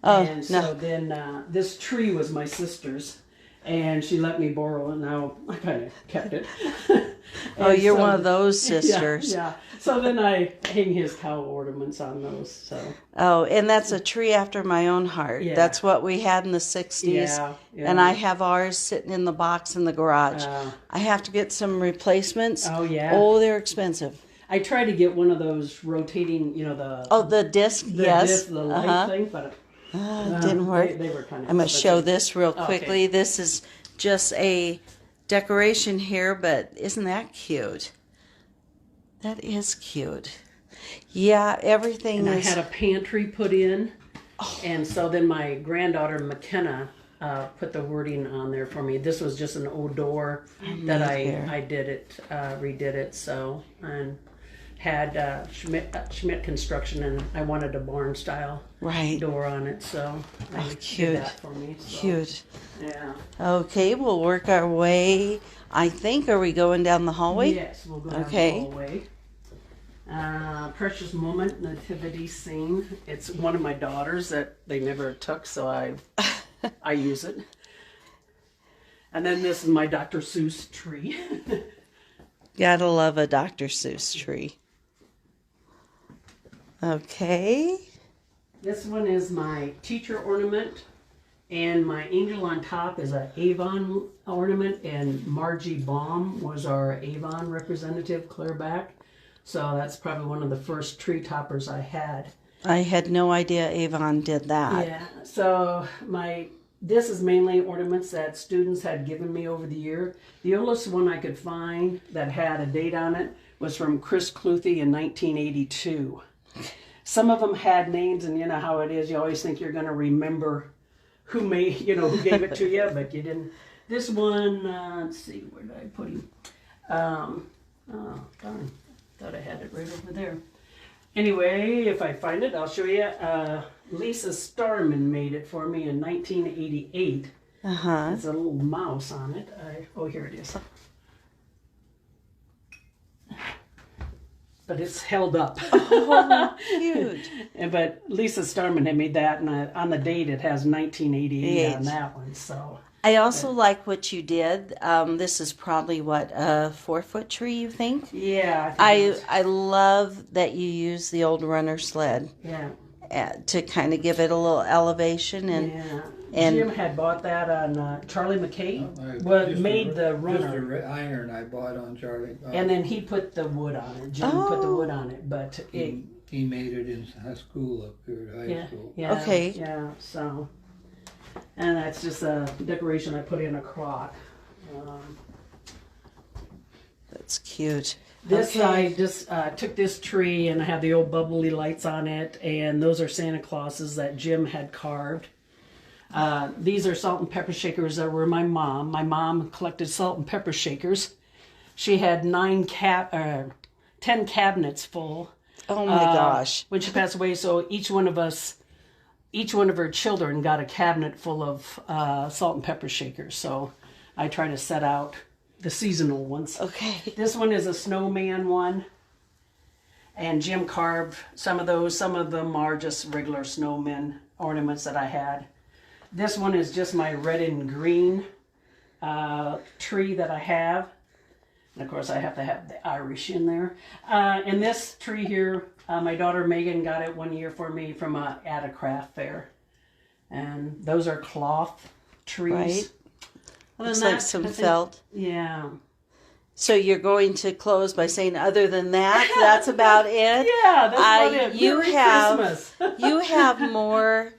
Oh, and so then this tree was my sister's, and she let me borrow it. Now I kind of kept it. Oh, you're one of those sisters. Yeah. So then I hang his cow ornaments on those. So. Oh, and that's a tree after my own heart. Yeah. That's what we had in the 60s. Yeah. And I have ours sitting in the box in the garage. I have to get some replacements. Oh, yeah. Oh, they're expensive. I tried to get one of those rotating, the disc, yes. the light thing, but it didn't work. They were kind of I'm going to show this real quickly. Okay. This is just a decoration here, but isn't that cute? That is cute. Yeah, everything And is... I had a pantry put in, and so then my granddaughter McKenna put the wording on there for me. This was just an old door that I did it, redid it, so, and had Schmidt Construction, and I wanted a barn style door on it, so I cute. did that for me. So, Cute. Yeah. Okay, we'll work our way. I think, are we going down the hallway? Yes, we'll go down the hallway. Precious Moment, Nativity Scene. It's one of my daughters that they never took, so I use it. And then this is my Dr. Seuss tree. Gotta love a Dr. Seuss tree. Okay. This one is my teacher ornament, and my angel on top is an Avon ornament, and Margie Baum was our Avon representative, clear back. So that's probably one of the first tree toppers I had. I had no idea Avon did that. Yeah, so this is mainly ornaments that students had given me over the year. The oldest one I could find that had a date on it was from Chris Cluthy in 1982. Some of them had names, and you know how it is. You always think you're going to remember who gave it to you, but you didn't. This one, let's see, where did I put him? Oh, darn. Thought I had it right over there. Anyway, if I find it, I'll show you. Lisa Starman made it for me in 1988. There's a little mouse on it. Here it is. But it's held up. Oh, cute. But Lisa Starman had made that, and on the date it has 1988 on that one. So I also like what you did. This is probably a 4-foot tree, you think? Yeah. I love that you use the old runner sled. Yeah. To kind of give it a little elevation and Jim had bought that on Charlie McKay. Made the runner. Just the iron I bought on Charlie. And then he put the wood on it. Jim put the wood on it, but he made it in high school up here at high school. Yeah. Okay. Yeah. So, and that's just a decoration I put in a crock. That's cute. This, Okay. I just took this tree and I have the old bubbly lights on it, and those are Santa Clauses that Jim had carved. These are salt and pepper shakers that were my mom. My mom collected salt and pepper shakers. She had 10 cabinets full. Oh my gosh. When she passed away, so each one of her children got a cabinet full of salt and pepper shakers. So I try to set out the seasonal ones. Okay. This one is a snowman one. And Jim carved some of those. Some of them are just regular snowmen ornaments that I had. This one is just my red and green tree that I have. And of course I have to have the Irish in there. And this tree here, my daughter Megan got it one year for me from at a craft fair. And those are cloth trees. Right. Other Looks than like that, some I think- felt. Yeah. So you're going to close by saying, other than that, that's about it? Yeah, that's about it. You Merry have Christmas. you have more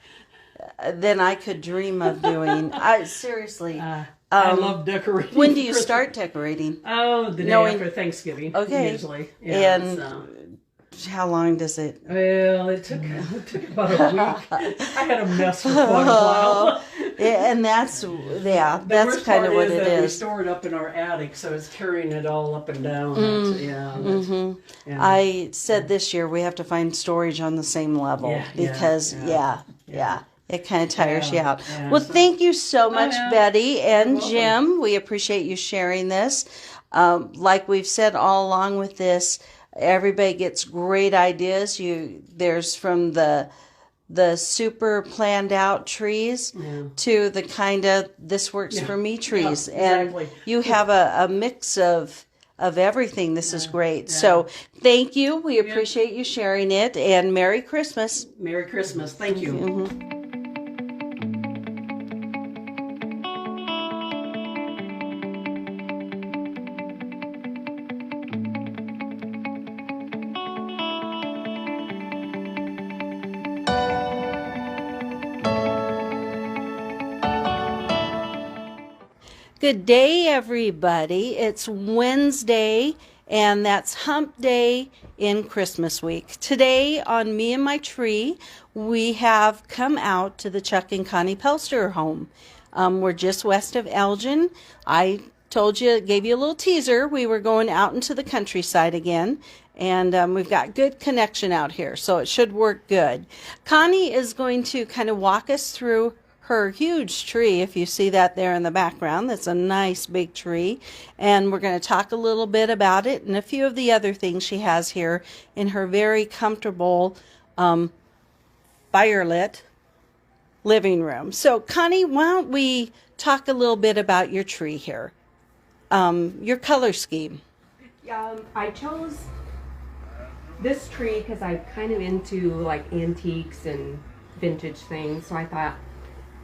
than I could dream of doing. Seriously. I love decorating. When do you Christmas. start decorating? Oh, the day Knowing- after Thanksgiving. Okay. Usually. Yeah, And so. how long does it? Well, it took about a week. I had a mess for quite a while. Yeah, and that's The that's worst kind of part what is it that we is. store it up in our attic, so it's carrying it all up and down. Yeah. I said this year we have to find storage on the same level Yeah, because it kind of tires you out. yeah, Well, so- thank you so much, yeah. Betty and welcome. Jim. We appreciate you sharing this. Like we've said all along with this, everybody gets great ideas. There's from the super planned out trees to the kind of this works for me trees. Yeah, exactly. And you have a mix of everything. This is great. So thank you. We appreciate you sharing it, and Merry Christmas. Merry Christmas. Thank you. Good day, everybody. It's Wednesday, and that's Hump Day in Christmas week. Today on Me and My Tree, we have come out to the Chuck and Connie Pelster home. We're just west of Elgin. I told you, gave you a little teaser. We were going out into the countryside again, and we've got good connection out here, so it should work good. Connie is going to kind of walk us through her huge tree, if you see that there in the background. That's a nice big tree, and we're going to talk a little bit about it and a few of the other things she has here in her very comfortable firelit living room. So Connie, why don't we talk a little bit about your tree here, your color scheme. I chose this tree because I'm kind of into like antiques and vintage things, so I thought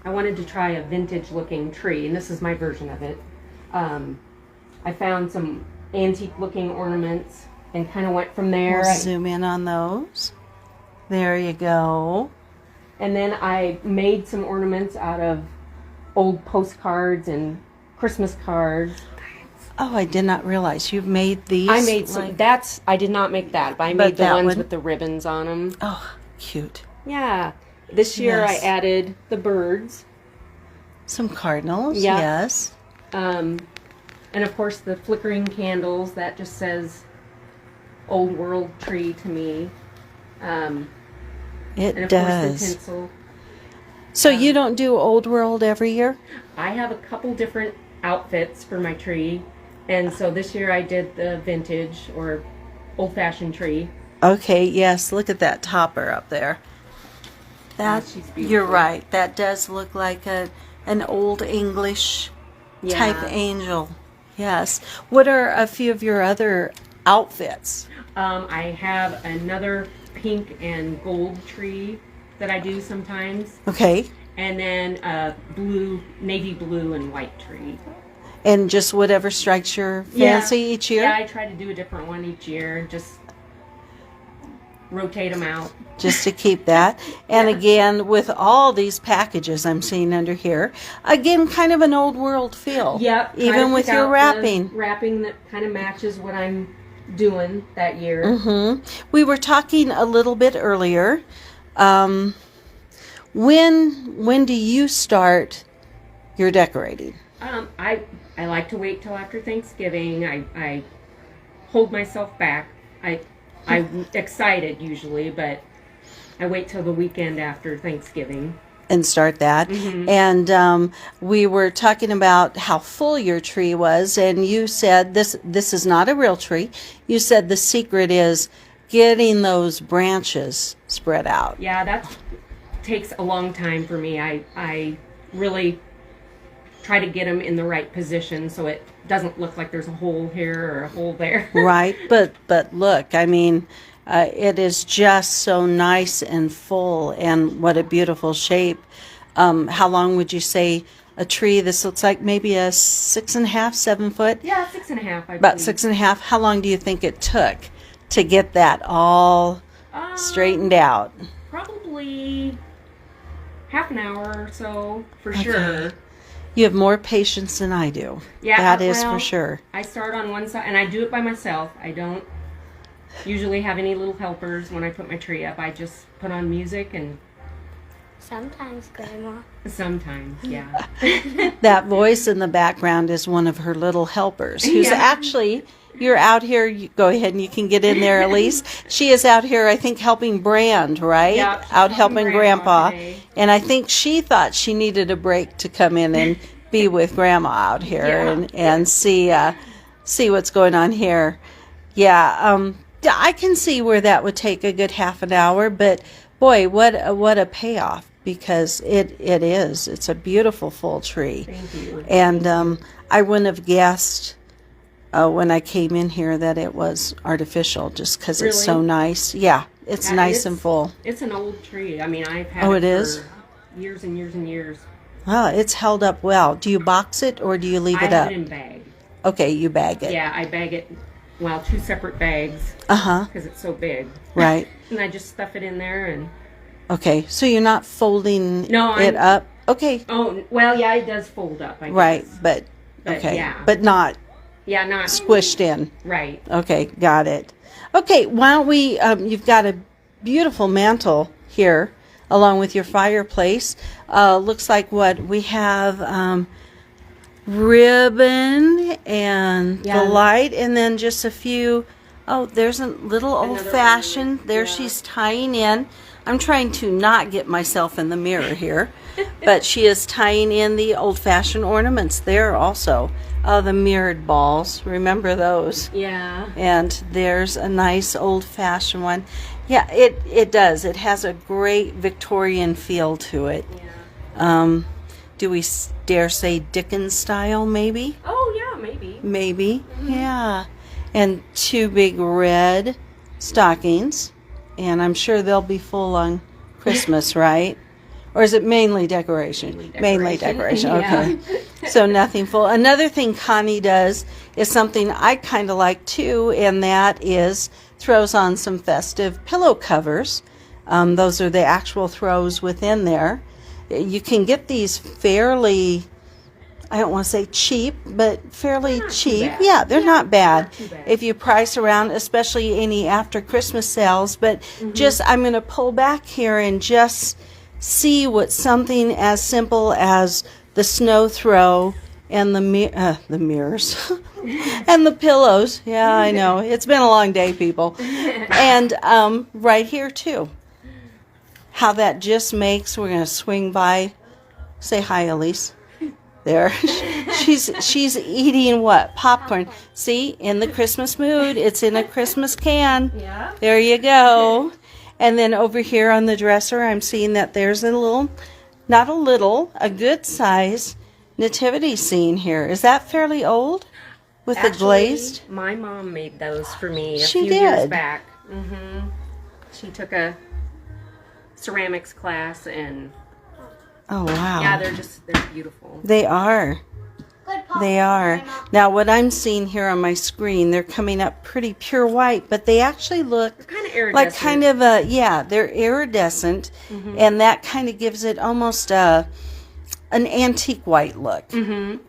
I wanted to try a vintage looking tree, and this is my version of it. I found some antique looking ornaments and kind of went from there. We'll zoom in on those. There you go. And then I made some ornaments out of old postcards and Christmas cards. Oh, I did not realize you've made these. I made some. I did not make that, but I made the that ones one- with the ribbons on them. Oh, cute. Yeah. This year Yes. I added the birds. Some cardinals, Yeah. yes. And of course the flickering candles, that just says old world tree to me. And It of course does. the tinsel. So you don't do Old World every year? I have a couple different outfits for my tree. And so this year I did the vintage or old fashioned tree. Okay, yes. Look at that topper up there. That she's beautiful. you're right. That does look like an old English type Yeah. angel. Yes. What are a few of your other outfits? I have another pink and gold tree that I do sometimes. Okay. And then a blue, navy blue and white tree. And just whatever strikes your fancy each year? Yeah, I try to do a different one each year. Just rotate them out. Just to keep that. And again, with all these packages I'm seeing under here, again, kind of an old world feel. Yep. try Even to with pick your out the wrapping. wrapping that kind of matches what I'm doing that year. Mm-hmm. We were talking a little bit earlier. When do you start your decorating? I like to wait till after Thanksgiving. I hold myself back. I'm excited usually, but I wait till the weekend after Thanksgiving. And start that. Mm-hmm. And we were talking about how full your tree was, and you said this is not a real tree. You said the secret is getting those branches spread out. Yeah, that takes a long time for me. I really try to get them in the right position so it doesn't look like there's a hole here or a hole there. Right, but look, I mean, it is just so nice and full, and what a beautiful shape. How long would you say a tree? This looks like maybe a 6.5, 7 foot. Yeah, 6.5. About 6.5. How long do you think it took to get that all straightened out? Probably half an hour or so, for sure. You have more patience than I do. Yeah, that is well, for sure. I start on one side, and I do it by myself. I don't usually have any little helpers when I put my tree up. I just put on music, and Sometimes, Grandma. sometimes, yeah. That voice in the background is one of her little helpers, who's Yeah. actually, you're out here, you go ahead and you can get in there, Elise. She is out here, I think, helping Brand, right? Yeah, she's Out helping Grandpa. today. And I think she thought she needed a break to come in and be with Grandma out here Yeah. and see what's going on here. Yeah, I can see where that would take a good half an hour, but boy, what a payoff, because it's a beautiful full tree. Thank you. And I wouldn't have guessed when I came in here that it was artificial, just because it's so Really? nice. Yeah, it's Yeah, nice and full. It's an old tree. I mean, I've had Oh, it it is? for years and years and years. Oh, it's held up well. Do you box it or do you leave I it have up? it in bag. Okay, you bag it. Yeah, I bag it, well, 2 separate bags Uh-huh, because it's so big. right. And I just stuff it in there and... Okay, so you're not folding No, it up? Okay, Oh, well, yeah, it does fold up, I guess. right, but But, okay. yeah. But not Yeah, not... squished in. Right. Okay, got it. Okay, why don't we, you've got a beautiful mantle here along with your fireplace. Looks like what we have, ribbon and Yeah. the light, and then just a few, there's a little old-fashioned. There yeah. she's tying in. I'm trying to not get myself in the mirror here, but she is tying in the old-fashioned ornaments there also. The mirrored balls, remember those? Yeah. And there's a nice old-fashioned one. Yeah, it does. It has a great Victorian feel to it. Yeah. Do we dare say Dickens style, maybe? Oh, yeah, maybe. Maybe, yeah. And 2 big red stockings. And I'm sure they'll be full on Christmas, right? Or is it mainly decoration? Mainly decoration, okay. So nothing full. Another thing Connie does is something I kind of like too, and that is throws on some festive pillow covers. Those are the actual throws within there. You can get these fairly, I don't want to say cheap, but fairly cheap. bad. Yeah, they're not bad too bad. if you price around, especially any after Christmas sales. But just, I'm going to pull back here and just see what something as simple as the snow throw and the mirrors and the pillows. Yeah, I know. It's been a long day, people. And right here, too. How that just makes, we're going to swing by. Say hi, Elise. There. She's eating what? Popcorn. See, in the Christmas mood. It's in a Christmas can. Yeah. There you go. And then over here on the dresser, I'm seeing that there's a good size nativity scene here. Is that fairly old? With the glazed? My mom made those for me a She few years did. back. She took a ceramics class, and Oh, wow. yeah, they're beautiful. They are. Good pop. They are. Grandma. Now, what I'm seeing here on my screen, they're coming up pretty pure white, but they actually look They're kind of iridescent. like kind of they're iridescent, and that kind of gives it almost an antique white look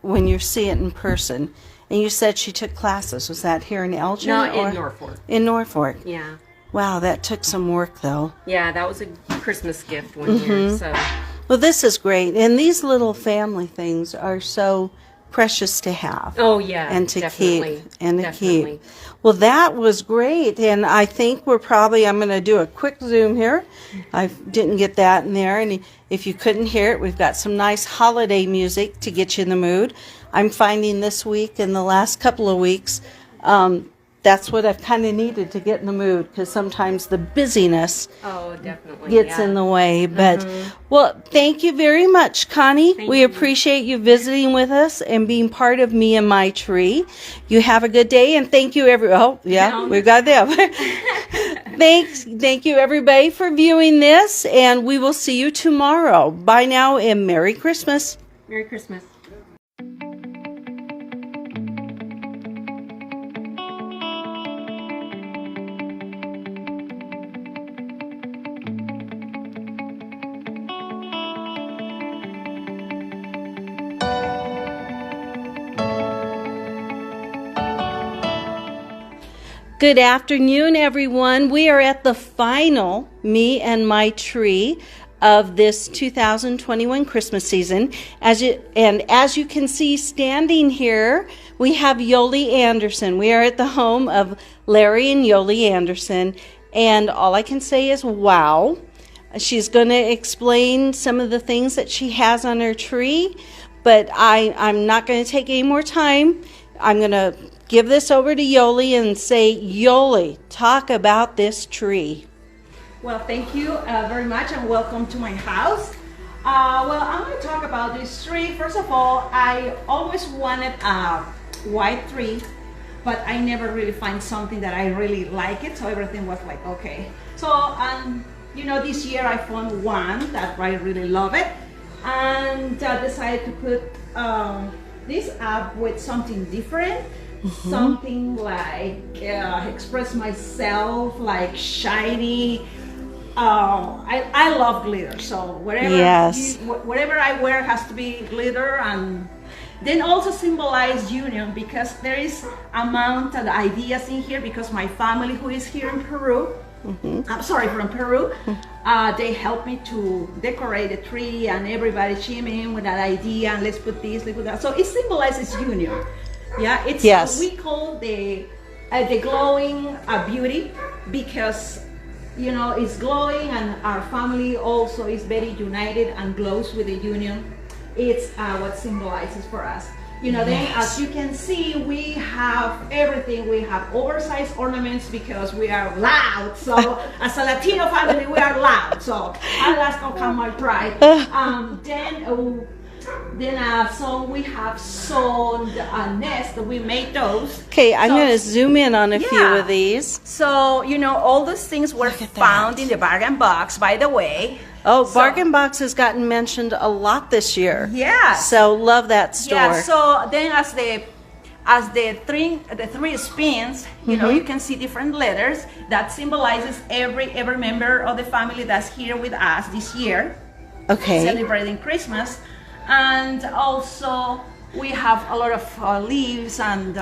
when you see it in person. And you said she took classes. Was that here in Elgin? No, or in Norfolk. In Norfolk. Yeah. Wow, that took some work, though. Yeah, that was a Christmas gift one year. So Well, this is great. And these little family things are so precious to have. oh yeah, And to definitely. keep. And to Definitely. keep. Well, that was great. And I think I'm going to do a quick zoom here. I didn't get that in there. And if you couldn't hear it, we've got some nice holiday music to get you in the mood. I'm finding this week and the last couple of weeks, that's what I've kind of needed to get in the mood, because sometimes the busyness Oh, definitely. gets yeah. in the way. But, well, thank you very much, Connie. We you. appreciate you visiting with us and being part of Me and My Tree. You have a good day, and thank you, we got them. Thank you, everybody, for viewing this, and we will see you tomorrow. Bye now, and Merry Christmas. Merry Christmas. Good afternoon, everyone. We are at the final Me and My Tree of this 2021 Christmas season. As you can see, standing here, we have Yoli Anderson. We are at the home of Larry and Yoli Anderson, and all I can say is wow. She's going to explain some of the things that she has on her tree, but I'm not going to take any more time. I'm going to give this over to Yoli and say, Yoli, talk about this tree. Well, thank you very much and welcome to my house. Well, I'm going to talk about this tree. First of all, I always wanted a white tree, but I never really find something that I really like it, so everything was like, okay. So, this year I found one that I really love it, and decided to put this up with something different. Something like express myself, like shiny. I love glitter, so whatever I wear has to be glitter, and then also symbolize union, because there is amount of ideas in here, because my family who is here in Peru, from Peru, they helped me to decorate the tree, and everybody chime in with that idea, and let's put this, let's put that. So it symbolizes union. Yeah, it's we call the glowing beauty, because it's glowing, and our family also is very united and glows with the union. It's what symbolizes for us. Then as you can see, we have everything. We have oversized ornaments because we are loud. So as a Latino family, we are loud. So I'll come my pride. So we have sewn a nest. We made those. Okay, I'm going to zoom in on a few of these. So, all those things were found in the bargain box, by the way. Oh, Bargain Box has gotten mentioned a lot this year. Yeah. So love that store. Yeah, so then as the three spins, you can see different letters that symbolizes every member of the family that's here with us this year. Okay. Celebrating Christmas. And also we have a lot of leaves and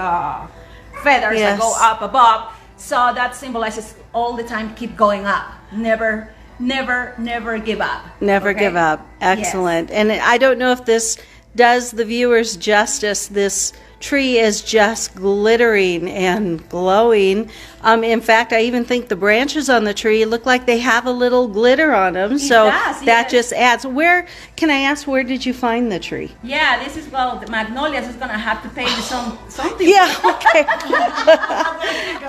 feathers that go up above. So that symbolizes all the time keep going up. Never give up. Never give up. Excellent. Yes. And I don't know if this does the viewers justice. This tree is just glittering and glowing. In fact, I even think the branches on the tree look like they have a little glitter on them. That just adds. Where did you find the tree? Yeah, this is the Magnolias is gonna have to pay me something. Yeah, okay.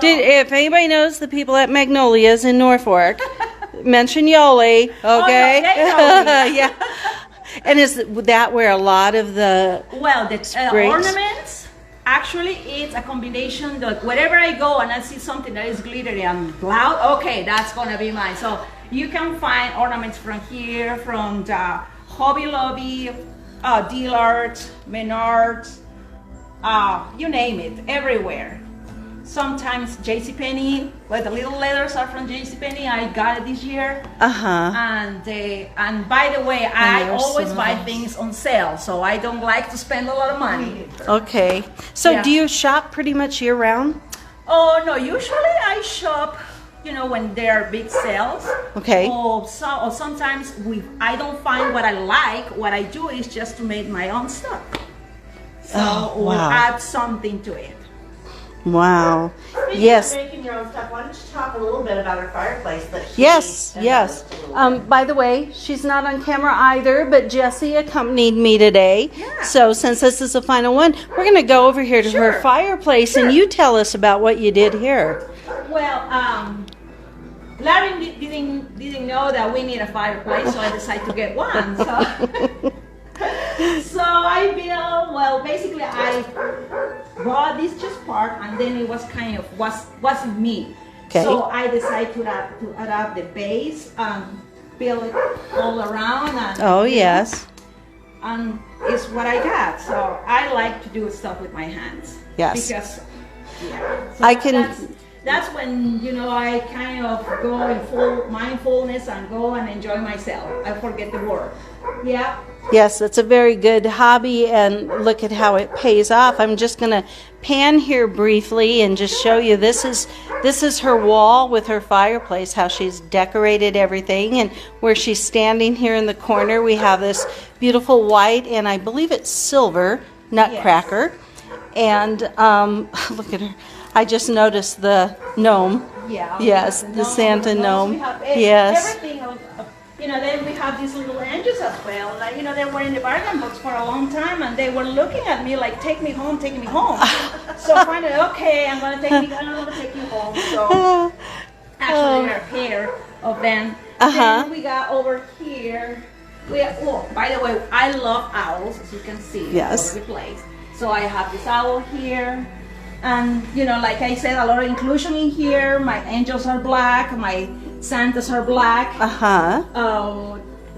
If anybody knows the people at Magnolias in Norfolk, mention Yoli, okay? Oh, yeah. And is that where a lot of the ornaments? Actually, it's a combination that wherever I go and I see something that is glittery and loud, okay, that's gonna be mine. So you can find ornaments from here, from the Hobby Lobby, Dillard's, Menards, you name it, everywhere. sometimes JCPenney, where the little letters are from JCPenney. I got it this year. And by the way, I always buy things on sale, so I don't like to spend a lot of money. Okay. So do you shop pretty much year round? Oh no, usually I shop, when there are big sales. Okay. Or sometimes I don't find what I like. What I do is just to make my own stuff. So or add something to it. Wow. Speaking Yes. of making your own stuff, why don't you talk a little bit about her fireplace that she Yes. developed a little bit? By the way, she's not on camera either, but Jessie accompanied me today. Yeah. So since this is the final one, we're going to go over here to her fireplace, and you tell us about what you did here. Well, Larry didn't know that we need a fireplace, so I decided to get one. So I built. Well, basically, I bought this just part, and then it was kind of wasn't me. Okay. So I decided to add up the base and build it all around. And, Yes. And it's what I got. So I like to do stuff with my hands. Yes. Because so I can. That's when I kind of go in full mindfulness and go and enjoy myself. I forget the work. Yeah. Yes, it's a very good hobby, and look at how it pays off. I'm just going to pan here briefly and just show you this is her wall with her fireplace, how she's decorated everything, and where she's standing here in the corner we have this beautiful white and I believe it's silver nutcracker. And look at her. I just noticed the gnome. Yeah. Yes, the Santa gnome. We have Yes. everything. Then we have these little angels as well. Like, they were in the bargain box for a long time, and they were looking at me like, "Take me home, take me home." So finally, okay, I'm gonna take you home. So actually, there are a pair of them. Then we got over here. By the way, I love owls, as you can see. Yes. All over the place. So I have this owl here. And, like I said, a lot of inclusion in here. My angels are black. My Santas are black.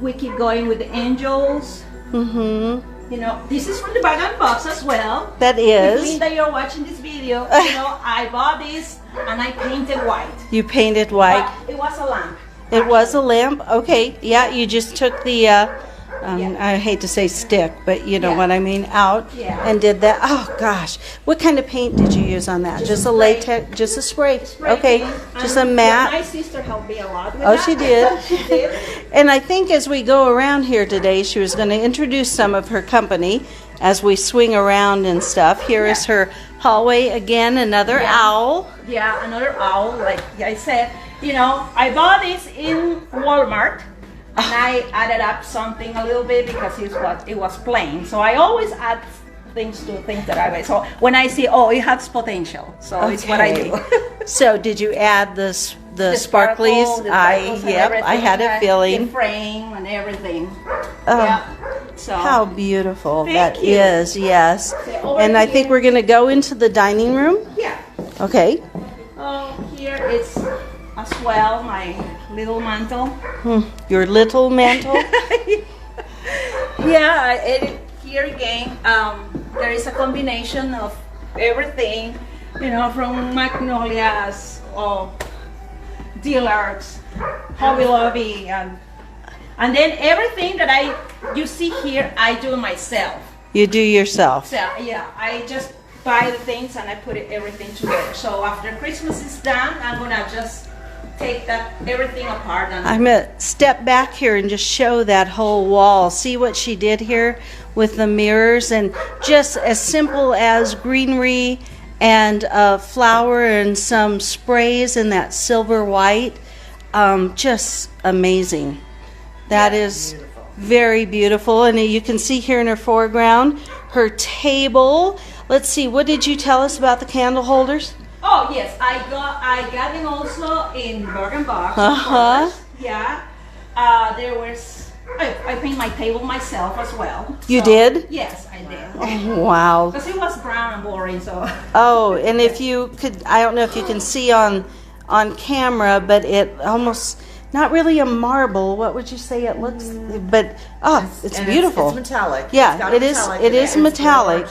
We keep going with the angels. This is from the bag and box as well. That is. Linda, you're watching this video. I bought this and I painted white. You painted white. But it was a lamp. It was a lamp. Okay. Yeah, you just took the I hate to say stick, but you know what I mean, out and did that. Oh gosh, what kind of paint did you use on that? Just a latex, just a spray. Okay, just a matte. My sister helped me a lot with that. She did. She did. And I think as we go around here today, she was going to introduce some of her company as we swing around and stuff. Here is her hallway again, another owl. Yeah, another owl. Like I said, I bought this in Walmart. And I added up something a little bit because it was plain. So I always add things to things that I buy. So when I see, it has potential. So it's what I do. So did you add the sparklies? I had a feeling. The frame and everything. So how beautiful that is, yes. And I think we're going to go into the dining room. Yeah. Okay. Here it's as well my little mantle. Your little mantle? Here again, there is a combination of everything, from magnolias, dealers, Hobby Lobby, and then everything that you see here, I do myself. You do yourself? So I just buy the things and I put everything together. So after Christmas is done, I'm gonna just take everything apart. And I'm going to step back here and just show that whole wall. See what she did here with the mirrors, and just as simple as greenery and a flower and some sprays in that silver white. Just amazing. That is beautiful. Very beautiful. And you can see here in her foreground her table. Let's see, what did you tell us about the candle holders? Oh yes, I got them also in Bergen box. Yeah. There was I paint my table myself as well. You did? Yes, I did. Oh, wow. Because it was brown and boring, so. Oh, and if you could, I don't know if you can see on camera, but it almost, not really a marble. What would you say it looks? But it's beautiful. It's metallic. Yeah, it is. It is metallic.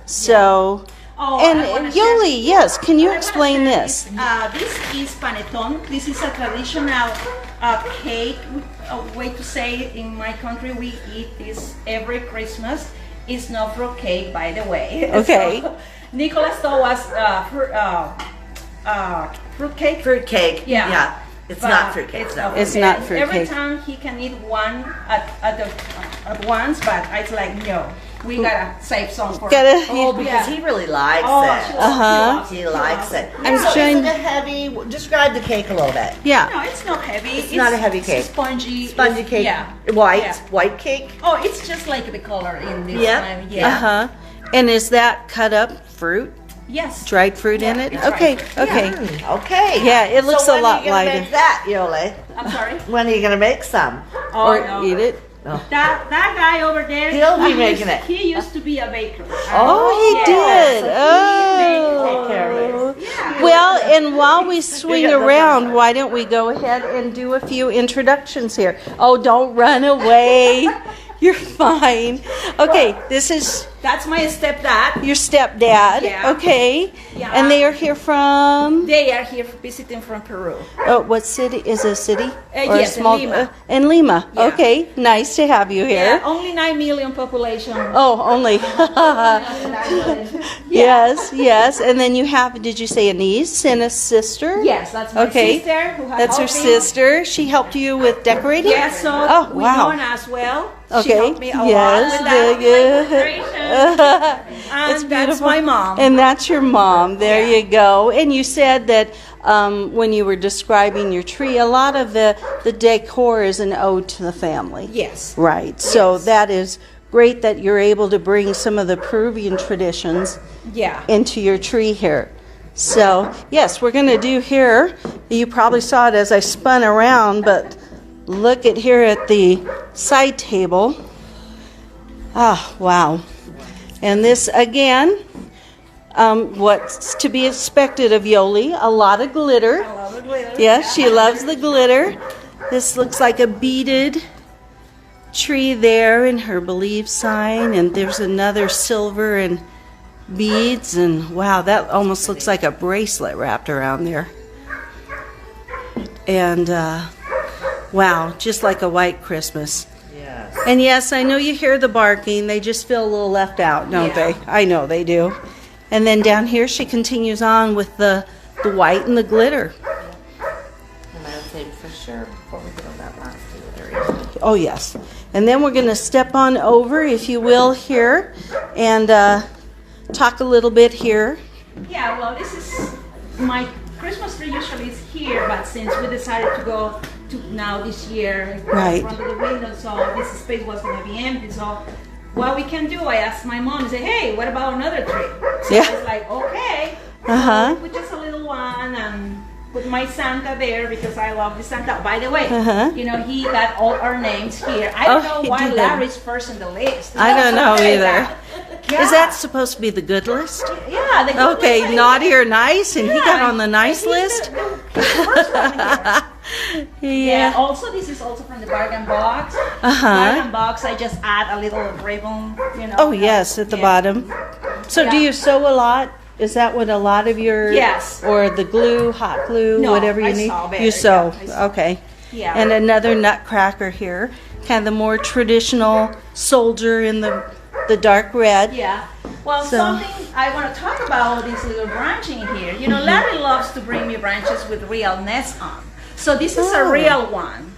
So Oh, I wanna And share- Yoli, yes, can you I wanna explain share this? This is panettone. This is a traditional cake. A way to say it, in my country, we eat this every Christmas. It's not fruit cake, by the way. Okay. So, Nicholas told us fruit cake. Fruit cake. Yeah. Yeah. It's But not fruit cake. It's, No. not It's fruit not cake. fruit Every cake. time he can eat one at once, but it's like no, we gotta save some for. Gotta- Oh, because he really likes Oh, it. Uh-huh. He likes it. I'm So showing- is it a heavy? Describe the cake a little bit. Yeah. No, it's not heavy. It's not a heavy cake. Spongy. Spongy It's- cake. Yeah. White. Yeah. White cake. Oh, it's just like the color in this Yep. time. Yeah. Uh-huh. And is that cut up fruit? Yes. Dried fruit in it? it's dried Okay, fruit. okay. Okay. Yeah, it looks so a lot when are you lighter. gonna make that, Yoli? I'm sorry. When are you gonna make some? Oh, Or no. eat it? That guy over there. He'll be he making used- it. He used to be a baker. Oh, he Yeah. did. Take care of Oh. it. Yeah. Well, and while we swing Yeah, that's around, right. why don't we go ahead and do a few introductions here? Oh, don't run away. You're fine. Okay, this is That's my stepdad. your stepdad. Yeah. Okay. Yeah. And they are here from, They are here visiting from Peru. oh, what city? Is it a city? Yes, in Lima. In Lima. Yeah. Okay, nice to have you here. Yeah, only 9 million population. Oh, only. Yes, yes. And then you have, did you say a niece and a sister? Yes, that's my Okay. sister. Who has That's her helped me. sister. She helped you with decorating? Yes, so Oh, we wow. know as well. She Okay. helped me a lot Yes, with that. very Decoration. And It's that's beautiful. my mom. And that's your mom. There Yeah. you go. And you said that when you were describing your tree, a lot of the decor is an ode to the family. Yes. Right. So Yes. that is great that you're able to bring some of the Peruvian traditions Yeah. into your tree here. So, yes, we're going to do here. You probably saw it as I spun around, but look at here at the side table. Ah, wow. And this, again, what's to be expected of Yoli, a lot of glitter. I love it with her. Yes, she loves the glitter. This looks like a beaded tree there in her believe sign, and there's another silver and beads, and wow, that almost looks like a bracelet wrapped around there. And wow, just like a white Christmas. Yes. And yes, I know you hear the barking. They just feel a little left out, don't Yeah. they? I know they do. And then down here she continues on with the white and the glitter. And I would say for sure before we go that last area. Oh, yes. And then we're going to step on over, if you will, here and talk a little bit here. Yeah, well, this is my Christmas tree usually is here, but since we decided to go to now this year, Right. in front of the window, so this space was going to be empty. So what we can do, I asked my mom, I said, hey, what about another tree? So Yeah. I was like, okay. Uh-huh. So we put just a little one and put my Santa there because I love the Santa. By the way, Uh-huh. you know, he got all our names here. I don't Oh, know he why did. Larry's first in the list. I don't know Okay, either. yeah. Is that supposed to be the good list? Yeah. The good Okay, list, I- naughty or nice, and he got on the nice he's list? the first one here. Yeah. Yeah. Also, this is also from the bargain box. Uh-huh. Bargain box. I just add a little ribbon. You know. Oh, yes, at the Yeah. bottom. So do Yeah. you sew a lot? Is that what a lot of your... Yes. Or the glue, hot glue, No, whatever you I need? sew better, You sew. yeah, I sew. Okay. Yeah. And another nutcracker here. Kind of the more traditional soldier in the dark red. Yeah. Well, So- something I want to talk about this little branching here. You know, Larry loves to bring me branches with real nests on. So this is a Oh. real one.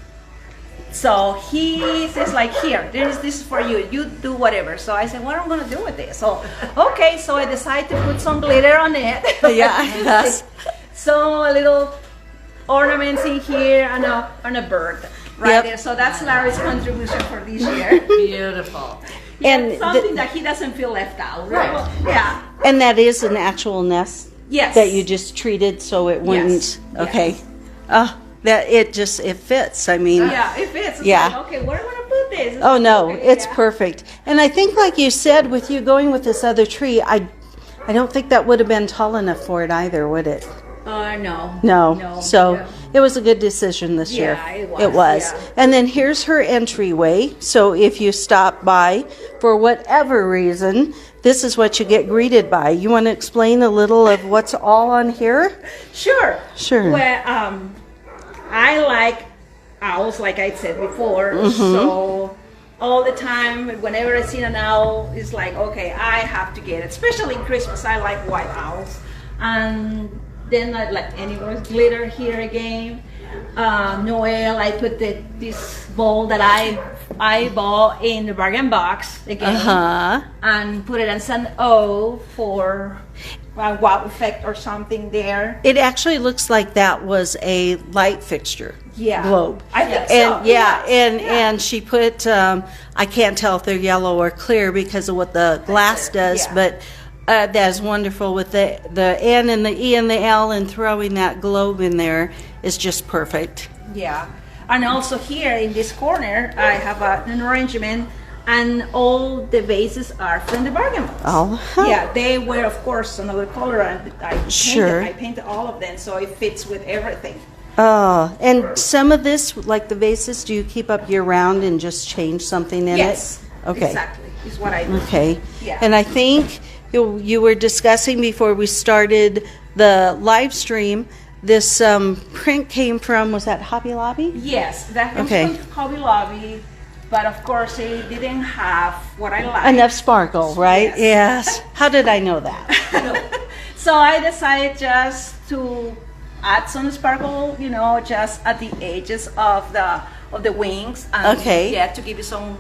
So he says like, here, this is for you. You do whatever. So I said, what am I going to do with this? So, okay, so I decided to put some glitter on it. Yeah, yes. So a little ornaments in here and a bird right Yep. there. So that's Larry's contribution for this year. Beautiful. Yeah, And something the- that he doesn't feel left out. Right. Well, yeah. And that is an actual nest Yes. that you just treated so it wouldn't... Yes. Okay. Oh, that it fits. I mean... Yeah, it fits. It's Yeah. like, okay, where am I gonna put this? It's Oh like, no, okay, it's yeah. perfect. And I think, like you said, with you going with this other tree, I don't think that would have been tall enough for it either, would it? No. No. So yeah. it was a good decision this year. Yeah, it was, It was. yeah. And then here's her entryway. So if you stop by for whatever reason, this is what you get greeted by. You want to explain a little of what's all on here? Sure. Sure. Well, I like owls, like I said before. So all the time, whenever I see an owl, it's like, okay, I have to get it. Especially in Christmas, I like white owls. And then I like glitter here again. Noel, I put this ball that I bought in the bargain box again, and put it and send for a wow effect or something there. It actually looks like that was a light fixture. Globe. I think And so. and she put I can't tell if they're yellow or clear because of what the glass does, Yeah. but that is wonderful with the N and the E and the L, and throwing that globe in there is just perfect. Yeah, and also here in this corner, I have an arrangement, and all the vases are from the bargain box. Oh, Yeah, they were of course another color, and I painted all of them so it fits with everything. Oh, and some of this, like the vases, do you keep up year round and just change something in Yes, it? Okay. exactly, is what I do. Okay. Yeah. And I think you were discussing before we started the live stream, this print came from, was that Hobby Lobby? Yes, that comes Okay. from Hobby Lobby, but of course it didn't have what I like. Enough sparkle, right? Yes. How did I know that? So I decided just to add some sparkle, just at the edges of the wings. And Okay. Yeah, to give you some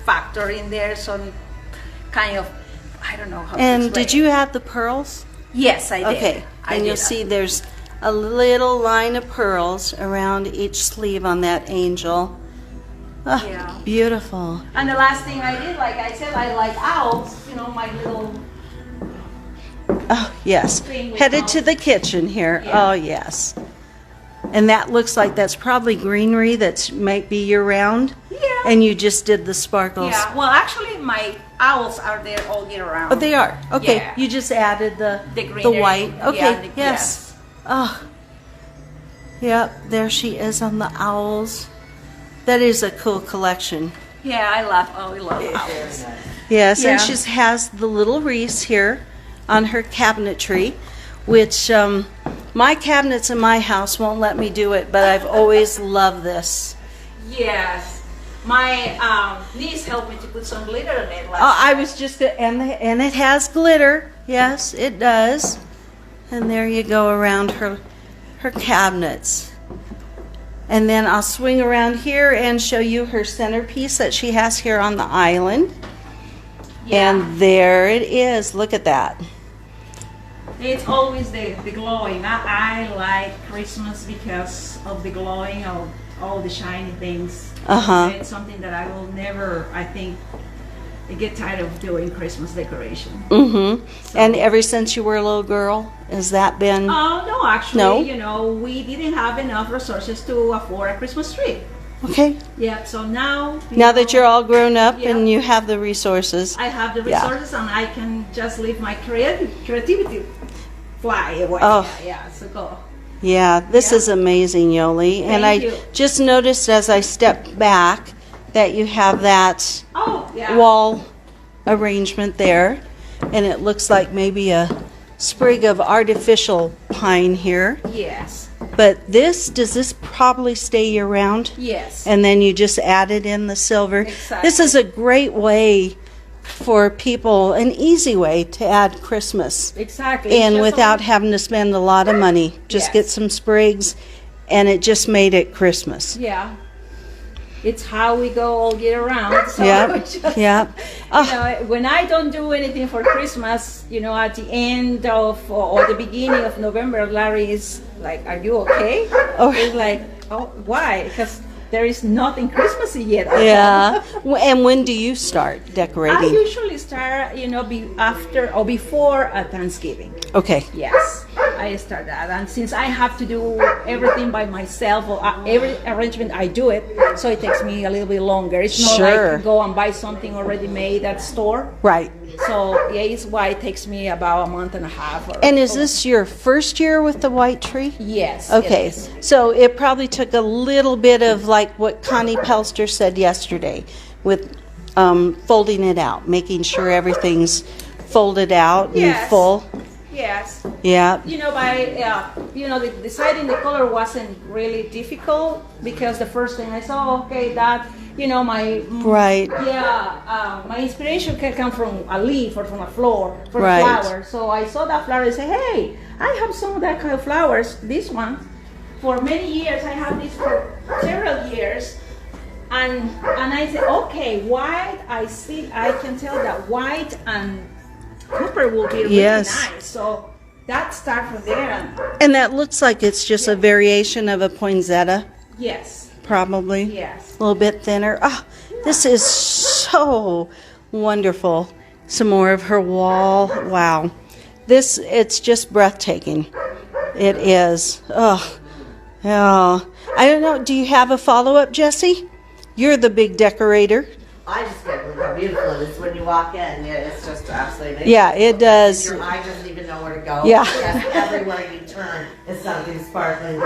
factor in there, some kind of, I don't know how to And explain did you add the pearls? Yes, I did. Okay. And you'll see there's a little line of pearls around each sleeve on that angel. Oh, Yeah. beautiful. And the last thing I did, like I said, I like owls, my little... Oh, yes. Green with Headed owls. to the kitchen here. Yeah. Oh, yes. And that looks like that's probably greenery that might be year round. Yeah. And you just did the sparkles. Yeah, well, actually, my owls are there all year round. Oh, they are. Okay. Yeah. You just added the greenery. white. Okay. Yeah, yes. Oh. Yep. There she is on the owls. That is a cool collection. Yeah, I love owls. Yes, Yeah. and she has the little wreaths here on her cabinetry, which my cabinets in my house won't let me do it, but I've always loved this. Yes. My niece helped me to put some glitter on it. Oh, I was just and it has glitter. Yes, it does. And there you go around her cabinets. And then I'll swing around here and show you her centerpiece that she has here on the island. Yeah. And there it is. Look at that. It's always the glowing. I like Christmas because of the glowing of all the shiny things. Uh-huh. It's something that I will never, I think, get tired of doing Christmas decoration. Mm-hmm. And ever since you were a little girl, has that been? No, actually, No? we didn't have enough resources to afford a Christmas tree. Okay. Yeah, so now... Now that you're all grown up Yeah. and you have the resources. I have the Yeah. resources and I can just leave my creativity fly away. Oh. Yeah, so go. Yeah, this Yeah. is amazing, Yoli. And I Thank you. just noticed as I stepped back that you have that Oh, yeah. wall arrangement there. And it looks like maybe a sprig of artificial pine here. Yes. But does this probably stay year round? Yes. And then you just added in the silver. Exactly. This is a great way for people, an easy way to add Christmas Exactly. in Just without having to spend a lot of money. Just Yes. get some sprigs, and it just made it Christmas. Yeah. It's how we go all year round. So Yep, just, yep. Oh, when I don't do anything for Christmas, at the end of or the beginning of November, Larry is like, "Are you okay?" Oh. He's like, "Oh, why?" Because there is nothing Christmassy yet. yeah. And when do you start I decorating? usually start, after or before Thanksgiving. Okay. Yes, I start that, and since I have to do everything by myself, or every arrangement I do it, so it takes me a little bit longer. It's not Sure. like go and buy something already made at store. Right. So yeah, it's why it takes me about a month and a half. And is this your first year with the white tree? Yes. Okay, it is. so it probably took a little bit of like what Connie Pelster said yesterday with folding it out, making sure everything's folded out and Yes. full. Yes. Yeah. Deciding the color wasn't really difficult because the first thing I saw, okay, that, my Right. my inspiration can come from a leaf or from a flower, from Right. a flower. So I saw that flower and said, hey, I have some of that kind of flowers. This one, for many years, I have this for several years. And I said, okay, white, I can tell that white and copper will be really Yes. nice. So that started from there. And that looks like it's just a variation of a poinsettia, Yes, probably. yes. A little bit thinner. Oh, this is so wonderful. Some more of her wall. Wow. It's just breathtaking. It is. Oh, yeah. I don't know. Do you have a follow-up, Jesse? You're the big decorator. I just can't believe how beautiful it is when you walk in. Yeah, it's just absolutely amazing. Yeah, it does. Your eye doesn't even know where to go. Yeah. Because everywhere you turn is something sparkling,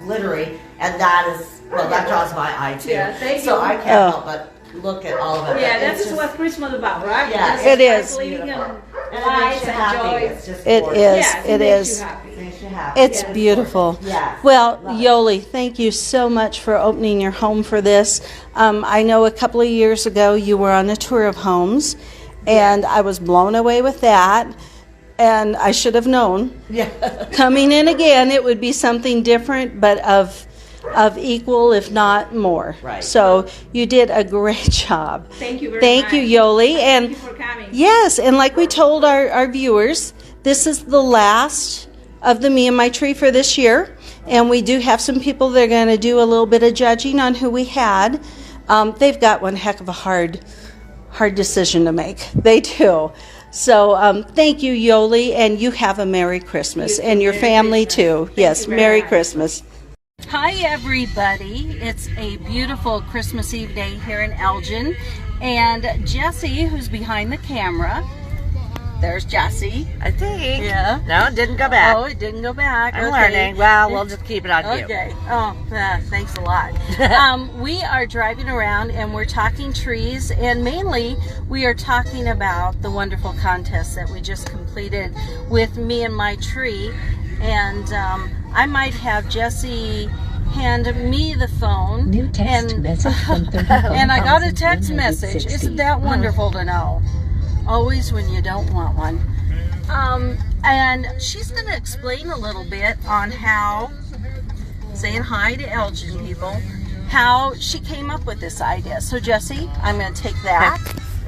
glittery, and that draws my eye too. Yeah, thank so you. I can't help but look at all of it. Yeah, It's that's just- what Christmas is about, right? Yes. It is. Sparkling Beautiful. and And it lights makes you and happy. joy. It's just It gorgeous. is. Yes, It makes is. you happy. Makes you happy. It's Yes. beautiful. Yes. Well, Love it. Yoli, thank you so much for opening your home for this. I know a couple of years ago you were on a tour of homes, and I was blown away with that. And I should have known. Yeah. Coming in again, it would be something different, but of equal, if not more. Right. So you did a great job. Thank you very Thank much. you, Yoli. And Thank you for coming. yes, and like we told our viewers, this is the last of the Me and My Tree for this year. And we do have some people that are going to do a little bit of judging on who we had. They've got one heck of a hard decision to make. They do. So thank you, Yoli, and you have a Merry Christmas. And your family too. Yes, you very Merry much. Christmas. Hi, everybody. It's a beautiful Christmas Eve day here in Elgin. And Jessie, who's behind the camera, there's Jessie. I think. Yeah. No, it didn't go back. Oh, it didn't go back. I'm Okay. learning. Well, we'll just keep it on you. Okay. Oh, thanks a lot. We are driving around and we're talking trees, and mainly we are talking about the wonderful contest that we just completed with Me and My Tree. And I might have Jessie hand me the phone. New text message from 34,000. And I got a text message. Isn't that wonderful to know? Always when you don't want one. And she's going to explain a little bit on how, saying hi to Elgin people, how she came up with this idea. So Jessie, I'm going to take that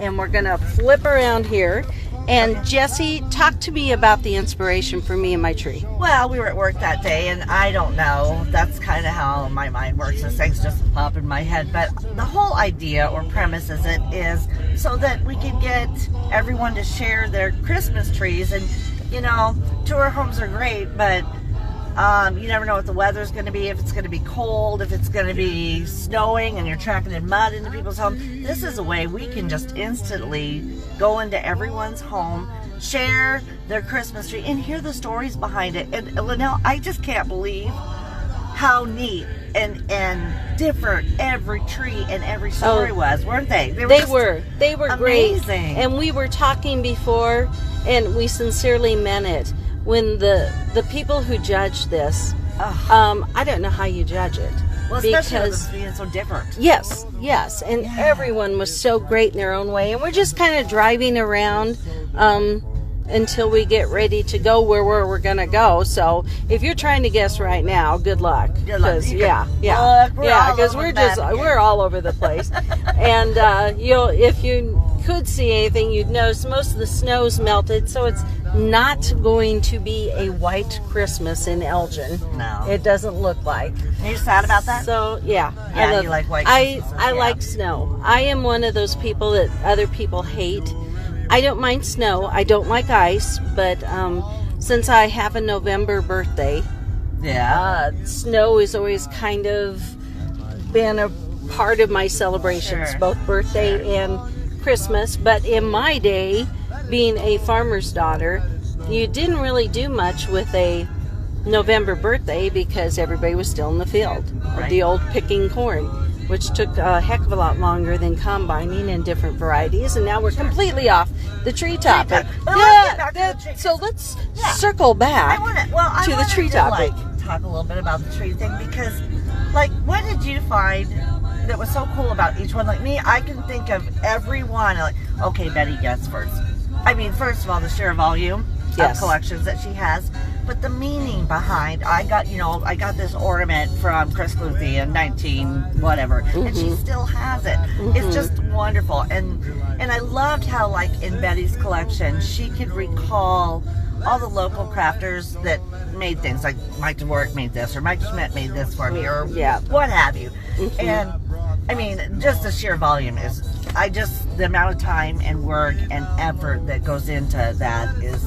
and we're going to flip around here. And Jessie, talk to me about the inspiration for Me and My Tree. Well, we were at work that day, and I don't know. That's kind of how my mind works. Those things just pop in my head. But the whole idea or premise is so that we can get everyone to share their Christmas trees. And, tour homes are great, but you never know what the weather's going to be, if it's going to be cold, if it's going to be snowing and you're tracking in mud into people's homes. This is a way we can just instantly go into everyone's home, share their Christmas tree, and hear the stories behind it. And Linnell, I just can't believe how neat and different every tree and every story was, weren't they? They were great. amazing. And we were talking before, and we sincerely meant it. When the people who judge this, I don't know how you judge it. Well, especially with them being so different. Yes, and everyone was so great in their own way. And we're just kind of driving around until we get ready to go where we're going to go. So if you're trying to guess right now, good luck. Good luck. Because we're all over the place. And if you could see anything, you'd notice most of the snow's melted, so it's not going to be a white Christmas in Elgin. No. It doesn't look like. Are you sad about that? So, yeah. Yeah, you like white Christmases, I like snow. I am one of those people that other people hate. I don't mind snow. I don't like ice, but since I have a November birthday, snow has always kind of been a part of my celebrations, Sure. both birthday and Christmas. But in my day, being a farmer's daughter, you didn't really do much with a November birthday because everybody was still in the field, Right. the old picking corn. which took a heck of a lot longer than combining in different varieties. And now we're completely off the tree topic. But let's get back to the tree. So let's circle back to the tree topic. Talk a little bit about the tree thing, because, like, what did you find that was so cool about each one? Like me, I can think of every one. Like, okay, Betty guess first. I mean, first of all, the sheer volume of collections that she has, but the meaning behind. I got this ornament from Chris Cluthy in 19 whatever, and she still has it. It's just wonderful, and I loved how, like, in Betty's collection, she could recall all the local crafters that made things, like Mike DeWark made this, or Mike Schmidt made this for me, or what have you. And I mean, just the sheer volume is, the amount of time and work and effort that goes into that is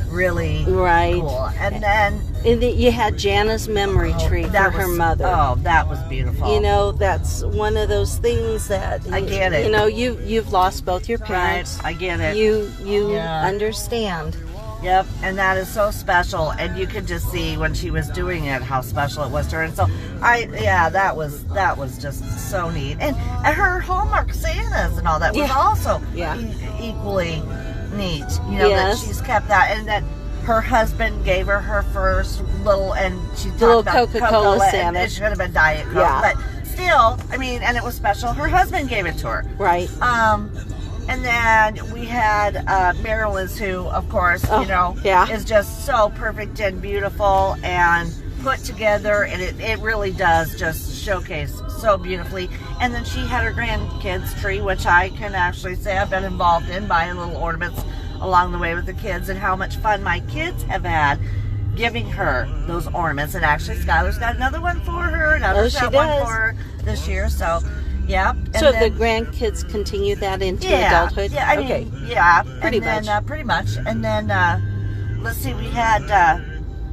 really cool. And then you had Jana's memory tree for her mother. Oh, that was beautiful. You know, that's one of those things that I get it. You know, you've lost both your parents. Right, I get it. You understand. Yep, and that is so special, and you could just see when she was doing it how special it was to her. And so that was just so neat. And her Hallmark Santas and all that was also equally neat. You know, that she's kept that, and that her husband gave her first little, and she talked about Coca-Cola Santa. It should have been Diet Coke, but still, I mean, and it was special. Her husband gave it to her. Right. And then we had Marilyn's, who, of course, is just so perfect and beautiful and put together, and it really does just showcase so beautifully. And then she had her grandkids tree, which I can actually say I've been involved in, buying little ornaments along the way with the kids, and how much fun my kids have had giving her those ornaments. And actually, Skylar's got another one for her, and I've got one for her this year, so... Yeah. So the grandkids continue that into adulthood? Yeah, I mean, pretty much. Pretty much. And then, let's see, we had,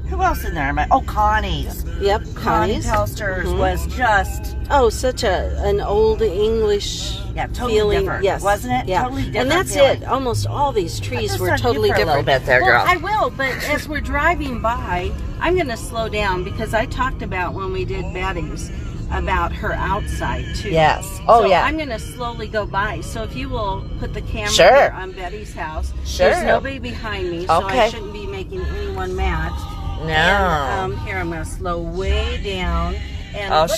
who else in there? Connie's. Yep, Connie Pelster's was just... Oh, such an old English totally feeling. Different, yes. Wasn't it? Yeah. Totally different and that's feeling. it. Almost all these trees were totally totally different. A little bit there, girl. I will, but as we're driving by, I'm going to slow down, because I talked about when we did Betty's, about her outside too. Yes. Oh, so yeah. I'm going to slowly go by. So if you will put the camera here on Betty's house. There's nobody behind me, so I shouldn't be making anyone mad. No. And, here, I'm going to slow way down. And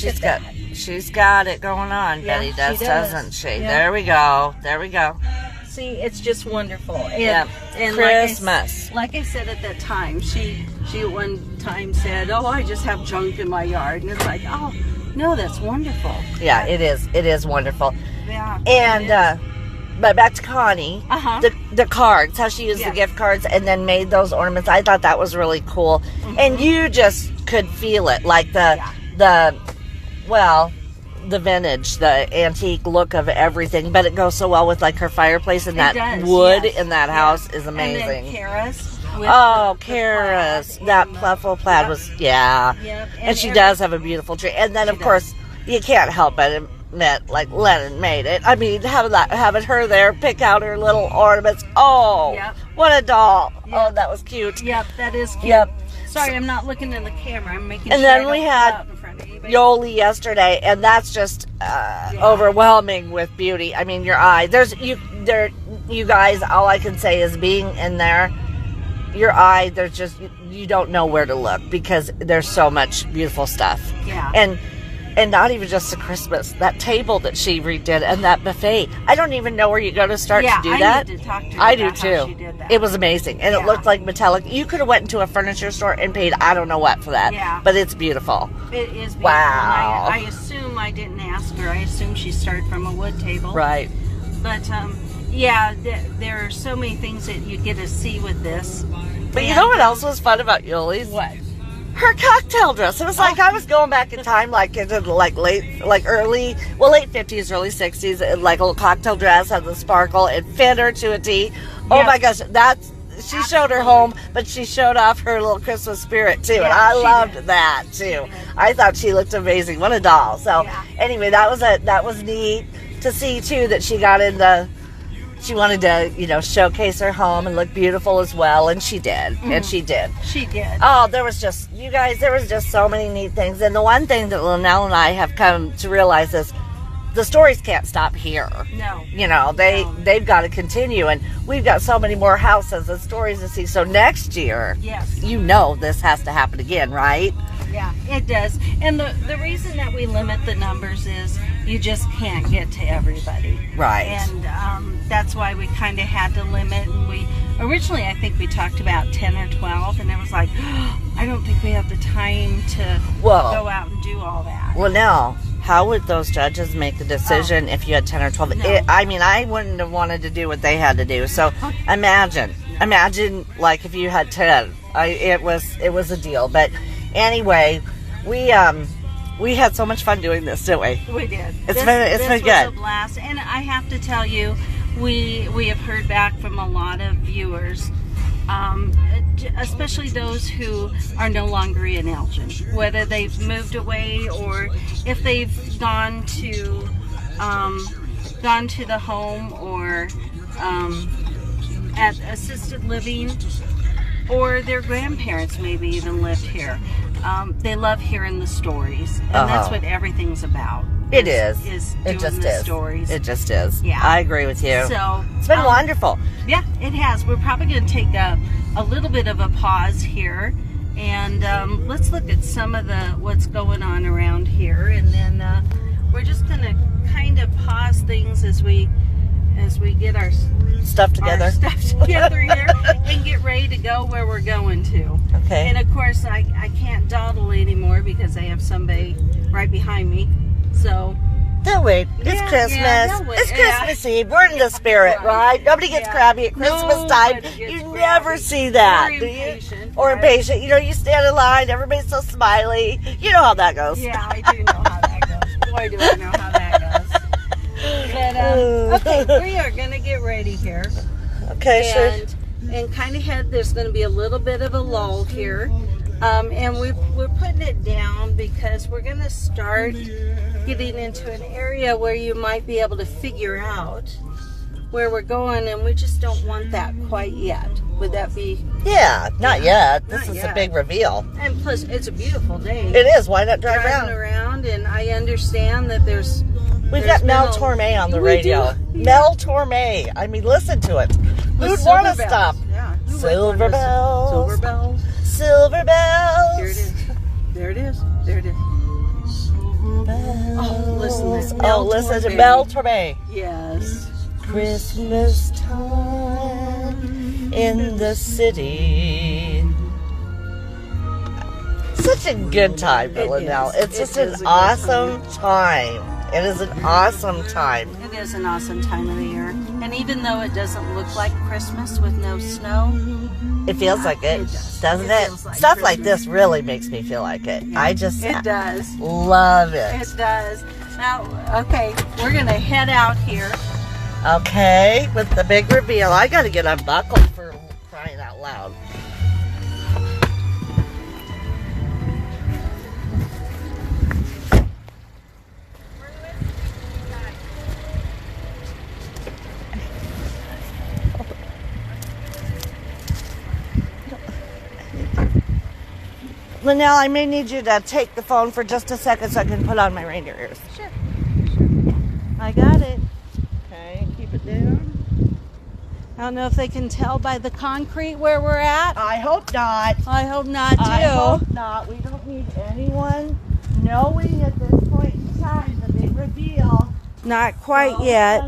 she's got it going on. Yeah, Betty does, she does. doesn't she? Yeah. There we go. There we go. See, it's just wonderful. And Christmas. Like I said at that time, she at one time said, "Oh, I just have junk in my yard," and it's like, "Oh, no, that's wonderful." Yeah, it is. It is wonderful. Yeah. And but back to Connie, the cards, how she used the gift cards and then made those ornaments. I thought that was really cool, and you just could feel it, like the vintage, the antique look of everything, but it goes so well with, like, her fireplace, and that wood in that house is amazing. And then Kara's. Kara's. That pluffle plaid was, Yep. And she does have a beautiful tree. And then, of course, you can't help but admit, like, Lennon made it. I mean, having her there pick out her little ornaments. Oh, what a doll. Yep. Oh, that was cute. Yep, that is cute. Yep. Sorry, I'm not looking in the camera. I'm making and sure then we had Yoli yesterday, and that's just overwhelming with beauty. I mean, your eye. You guys, all I can say is being in there, your eye, there's just, you don't know where to look, because there's so much beautiful stuff. Yeah. And not even just the Christmas, that table that she redid, and that buffet. I don't even know where you go to start to do that. Need to talk to her I do about how too. she did that. It was amazing, and it looked like metallic. You could have went into a furniture store and paid I don't know what for that. Yeah. But it's beautiful. It is beautiful. Wow. I assume, I didn't ask her. I assume she started from a wood table. Right. But there are so many things that you get to see with this. But you know what else was fun about Yuli's? What? Her cocktail dress. It was like I was going back in time, like into late 50s, early 60s, like a little cocktail dress, had the sparkle. It fit her to a T. Oh my gosh, she showed her home, but she showed off her little Christmas spirit too, and I loved that too. I thought she looked amazing. What a doll! So anyway, that was neat to see too, that she got into. She wanted to, showcase her home and look beautiful as well, and she did. And she did. She did. Oh, there was just so many neat things. And the one thing that Linnell and I have come to realize is the stories can't stop here. No. You know, they've got to continue, and we've got so many more houses and stories to see. So next year, Yes. you know this has to happen again, right? Yeah, it does. And the reason that we limit the numbers is you just can't get to everybody. Right. And that's why we kind of had to limit. And we originally, I think we talked about 10 or 12, and it was like, I don't think we have the time to go out and do all that. Well, now, how would those judges make the decision if you had 10 or 12? No. I mean, I wouldn't have wanted to do what they had to do. So imagine, like if you had 10. It was a deal. But anyway, we had so much fun doing this, didn't we? We did. It's been This good. was a blast, and I have to tell you, we have heard back from a lot of viewers, especially those who are no longer in Elgin, whether they've moved away or if they've gone to the home or at assisted living, or their grandparents maybe even lived here. They love hearing the stories, and that's what everything's about. It is. It just is. Stories. It just is. Yeah. I agree with you. So it's been wonderful. Yeah, it has. We're probably going to take a little bit of a pause here, and let's look at some of what's going on around here, and then we're just going to kind of pause things as we get our stuff together here and get ready to go where we're going to. Okay. And of course, I can't dawdle anymore because I have somebody right behind me. So don't wait. It's Christmas. It's Christmas Eve. We're in the spirit, right? Nobody gets crabby at Christmas time. You never see that, do you? Or impatient. You know, you stand in line. Everybody's so smiley. You know how that goes. Yeah, I do know how that goes. Boy, do I know how that goes. But okay, we are going to get ready here. Okay, sure. And kind of there's going to be a little bit of a lull here. And we're putting it down because we're going to start getting into an area where you might be able to figure out where we're going, and we just don't want that quite yet. Would that be? Yeah, not yet. This is a big reveal. And plus, it's a beautiful day. It is. Why not drive around? And I understand that we've got Mel Torme on the radio. Mel Torme. I mean, listen to it. Who'd want to stop? Yeah. Silver bells. Silver bells. Silver bells. Here it is. There it is. There it is. Bells. Listen to Mel Torme. Yes. Christmas time in the city. Such a good time, Villanelle. It's just an awesome time. It is an awesome time. It is an awesome time of the year. And even though it doesn't look like Christmas with no snow, it feels like it, doesn't it? Stuff like this really makes me feel like it. Yeah, it does. Love it. It does. Now, okay, we're going to head out here. Okay, with the big reveal. I got to get unbuckled for crying out loud. Linnell, I may need you to take the phone for just a second so I can put on my reindeer ears. Sure. I got it. Okay, keep it down. I don't know if they can tell by the concrete where we're at. I hope not. I hope not, too. I hope not. We don't need anyone knowing at this point in time the big reveal. Not quite yet.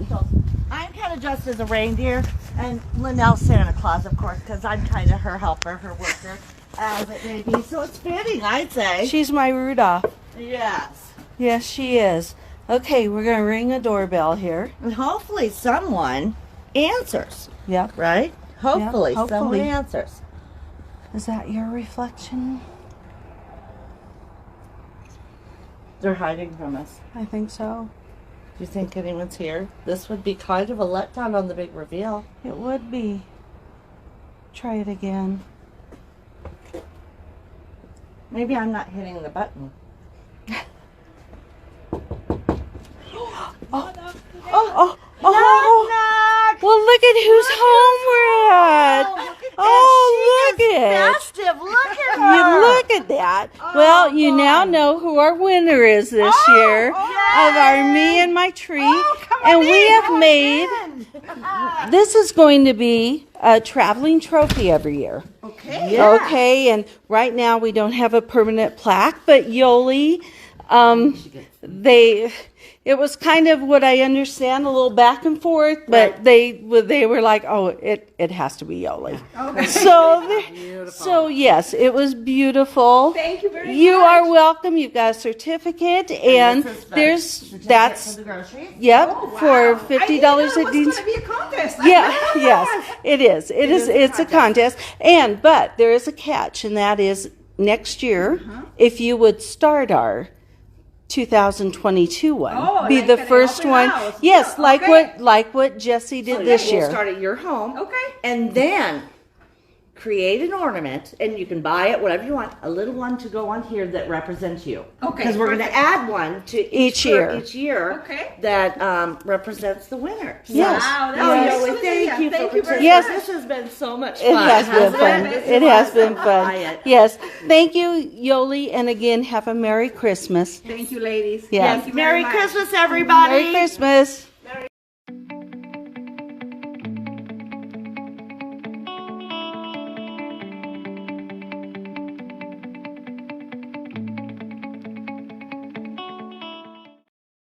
I'm kind of dressed as a reindeer, and Linnell's Santa Claus, of course, because I'm kind of her helper, her worker, as it may be. So it's fitting, I'd say. She's my Rudolph. Yes. Yes, she is. Okay, we're going to ring a doorbell here. And hopefully someone answers. Yep. Right? Hopefully, yep, someone answers. Is that your reflection? They're hiding from us. I think so. Do you think anyone's here? This would be kind of a letdown on the big reveal. It would be. Try it again. Maybe I'm not hitting the button. Oh. Well, look at whose home we're at. Oh, look at it. Festive. Look at You her. look at that. Well, you now know who our winner is this year of our Me and My Tree. And we have made, this is going to be a traveling trophy every year. Okay. Yeah. Okay, and right now we don't have a permanent plaque, but Yoli, it was kind of what I understand, a little back and forth, but they were like, oh, it has to be Yoli. Okay. So yes, it was beautiful. Thank you very much. You are welcome. You've got a certificate, and that's for the groceries. yep Oh, wow. for $50 I didn't know at it was Dean's. going to be a contest. Yeah, yes, it is. It's a contest. But there is a catch, and that is next year, if you would start our 2022 one, be like the an first open one. house. Yes, Yeah, like what Jesse did this We'll year. start at your home. Okay. And then create an ornament, and you can buy it, whatever you want, a little one to go on here that represents you. Okay, Because we're going to perfect. add one to Each year. Each year. Okay. That represents the winner. Yes. Wow, Oh, that's Yoli, good. thank you Thank for you very participating. Yes. This has been so much fun. It has been hasn't fun. it? It has been fun. Buy it. Yes. Thank you, Yoli, and again, have a Merry Christmas. Thank you, ladies. Yeah. Thank you very Merry much. Christmas, everybody. Merry Christmas.